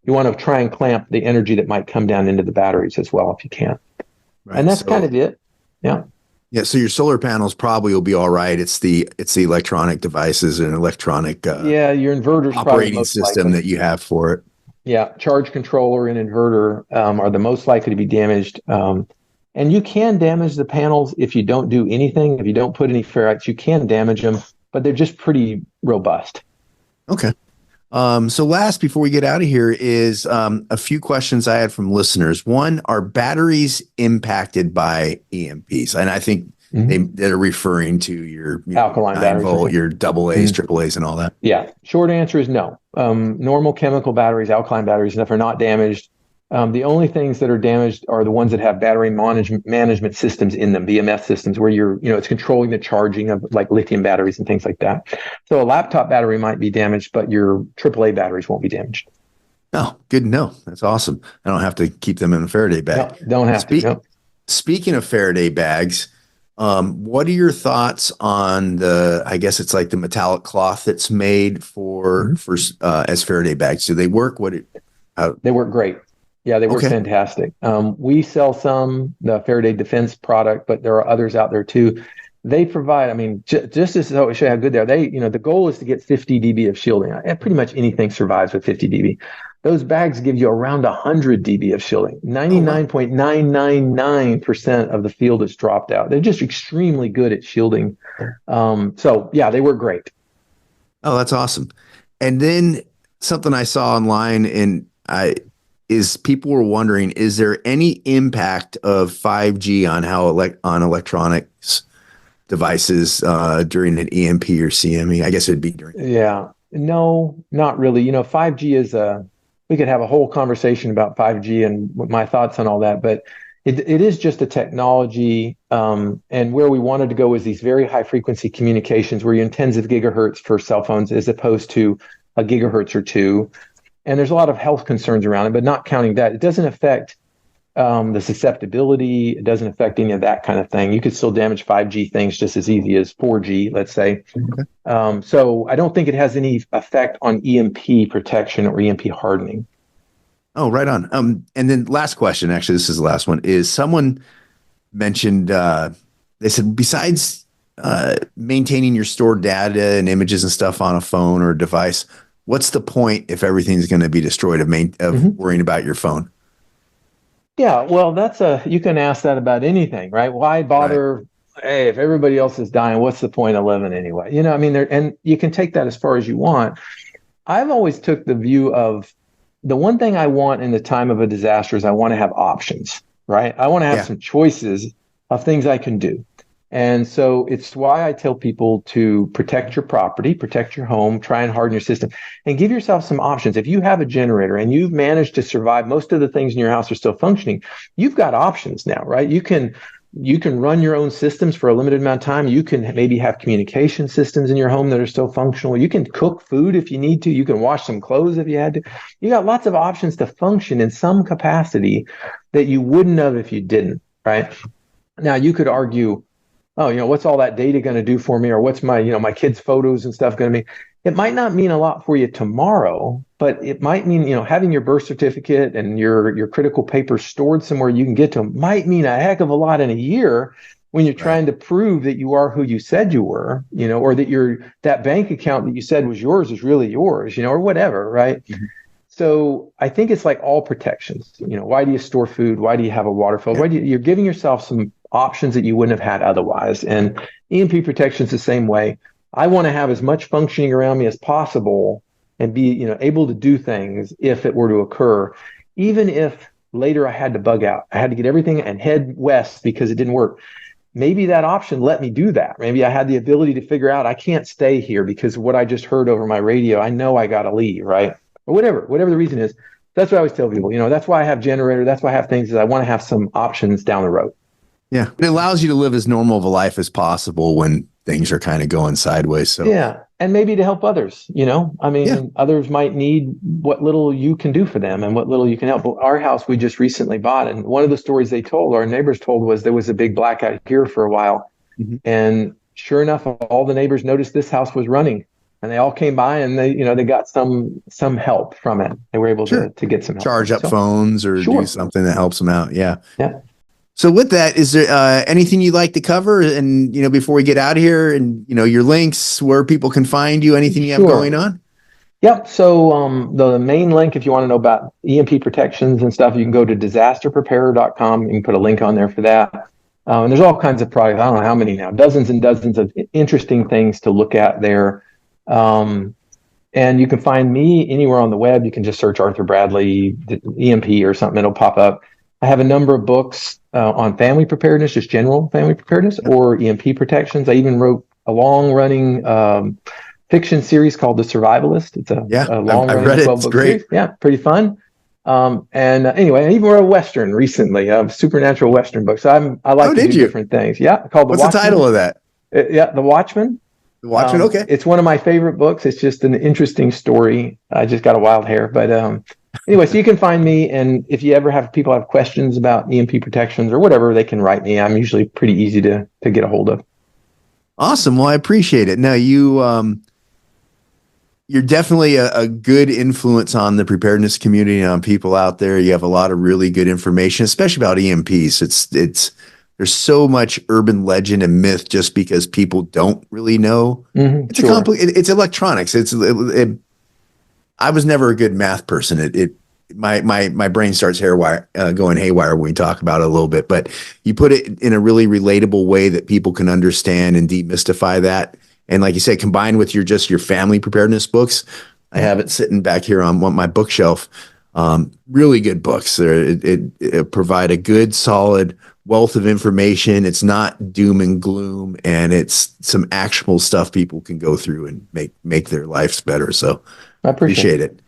you want to try and clamp the energy that might come down into the batteries as well if you can. Right. And that's kind of it. Yeah. Yeah. So your solar panels probably will be all right. It's the electronic devices and electronic your inverter's operating system likely that you have for it. Yeah. Charge controller and inverter are the most likely to be damaged. And you can damage the panels if you don't do anything. If you don't put any ferrites, you can damage them, but they're just pretty robust. Okay. So last, before we get out of here, is a few questions I had from listeners. One, are batteries impacted by EMPs? And I think they're referring to your alkaline batteries, 9-volt, your AA's, AAA's, and all that. Yeah. Short answer is no. Normal chemical batteries, alkaline batteries, stuff are not damaged. The only things that are damaged are the ones that have battery management systems in them, BMS systems, where it's controlling the charging of like lithium batteries and things like that. So a laptop battery might be damaged, but your AAA batteries won't be damaged. Oh, good to know. That's awesome. I don't have to keep them in a Faraday bag. No, don't have to. No. Speaking of Faraday bags, what are your thoughts on I guess it's like the metallic cloth that's made for as Faraday bags? Do they work? They work great. Yeah, they work fantastic. We sell the Faraday Defense product, but there are others out there too. They provide, just to show you how good they are, the goal is to get 50 dB of shielding. And pretty much anything survives with 50 dB. Those bags give you around 100 dB of shielding. 99.999% of the field is dropped out. They're just extremely good at shielding. So yeah, they work great. Oh, that's awesome. And then something I saw online is people were wondering, is there any impact of 5G on on electronics devices during an EMP or CME? I guess it'd be during. Yeah, no, not really. 5G is we could have a whole conversation about 5G and my thoughts on all that, but it is just a technology. And where we wanted to go is these very high frequency communications where you're in tens of gigahertz for cell phones as opposed to a gigahertz or two. And there's a lot of health concerns around it, but not counting that, it doesn't affect the susceptibility. It doesn't affect any of that kind of thing. You could still damage 5G things just as easy as 4G, let's say. Okay. So I don't think it has any effect on EMP protection or EMP hardening. Oh, right on. And then last question, actually, this is the last one, is someone mentioned, they said, besides maintaining your stored data and images and stuff on a phone or a device, what's the point if everything's going to be destroyed of worrying about your phone? Yeah, well, you can ask that about anything, right? Why bother? Right. Hey, if everybody else is dying, what's the point of living anyway? And you can take that as far as you want. I've always took the view of the one thing I want in the time of a disaster is I want to have options, right? I want to have some choices of things I can do. And so it's why I tell people to protect your property, protect your home, try and harden your system, and give yourself some options. If you have a generator and you've managed to survive, most of the things in your house are still functioning, you've got options now, right? You can run your own systems for a limited amount of time. You can maybe have communication systems in your home that are still functional. You can cook food if you need to. You can wash some clothes if you had to. You got lots of options to function in some capacity that you wouldn't have if you didn't, right? Now, you could argue, oh, what's all that data going to do for me? Or what's my, my kids' photos and stuff going to mean? It might not mean a lot for you tomorrow, but it might mean, having your birth certificate and your critical papers stored somewhere you can get to them might mean a heck of a lot in a year when you're trying to prove that you are who you said you were, or that that bank account that you said was yours is really yours, or whatever, right? Mm-hmm. So I think it's like all protections. Why do you store food? Why do you have a water filter? You're giving yourself some options that you wouldn't have had otherwise. And EMP protection is the same way. I want to have as much functioning around me as possible and be, able to do things if it were to occur, even if later I had to bug out. I had to get everything and head west because it didn't work. Maybe that option let me do that. Maybe I had the ability to figure out I can't stay here because of what I just heard over my radio. I know I got to leave, right? Or whatever the reason is. That's what I always tell people. That's why I have generator. That's why I have things, is I want to have some options down the road. Yeah. It allows you to live as normal of a life as possible when things are kind of going sideways. So yeah. And maybe to help others, others might need what little you can do for them and what little you can help. Our house we just recently bought, and one of the stories our neighbors told, was there was a big blackout here for a while. Mm-hmm. And sure enough, all the neighbors noticed this house was running, and they all came by and they got some help from it. They were able to get some help. Charge up phones or do something that helps them out. Yeah. Yeah. So with that, is there anything you'd like to cover? And, before we get out of here, and, your links, where people can find you, anything you have going on? Yep. So the main link, if you want to know about EMP protections and stuff, you can go to disasterpreparer.com. You can put a link on there for that. And there's all kinds of products. I don't know how many now, dozens and dozens of interesting things to look at there. And you can find me anywhere on the web. You can just search Arthur Bradley, EMP or something. It'll pop up. I have a number of books on family preparedness, just general family preparedness, or EMP protections. I even wrote a long-running fiction series called The Survivalist. It's a long-running 12-book series. Yeah, pretty fun. Anyway, I even wrote a Western recently, a supernatural Western book. So I like to do different things. Yeah, called The Watchman. What's the title of that? The Watchman. The Watchman, okay. It's one of my favorite books. It's just an interesting story. I just got a wild hair, but anyway, so you can find me, and if you ever people have questions about EMP protections or whatever, they can write me. I'm usually pretty easy to get a hold of. Awesome. Well, I appreciate it. Now, you're definitely a good influence on the preparedness community and on people out there. You have a lot of really good information, especially about EMPs. There's so much urban legend and myth just because people don't really know. Mm-hmm, it's electronics. I was never a good math person. My brain starts going haywire when we talk about it a little bit, but you put it in a really relatable way that people can understand and demystify that. And like you said, combined with your family preparedness books, I have it sitting back here on my bookshelf. Really good books. It provide a good, solid wealth of information. It's not doom and gloom, and it's some actionable stuff people can go through and make their lives better. So I appreciate it.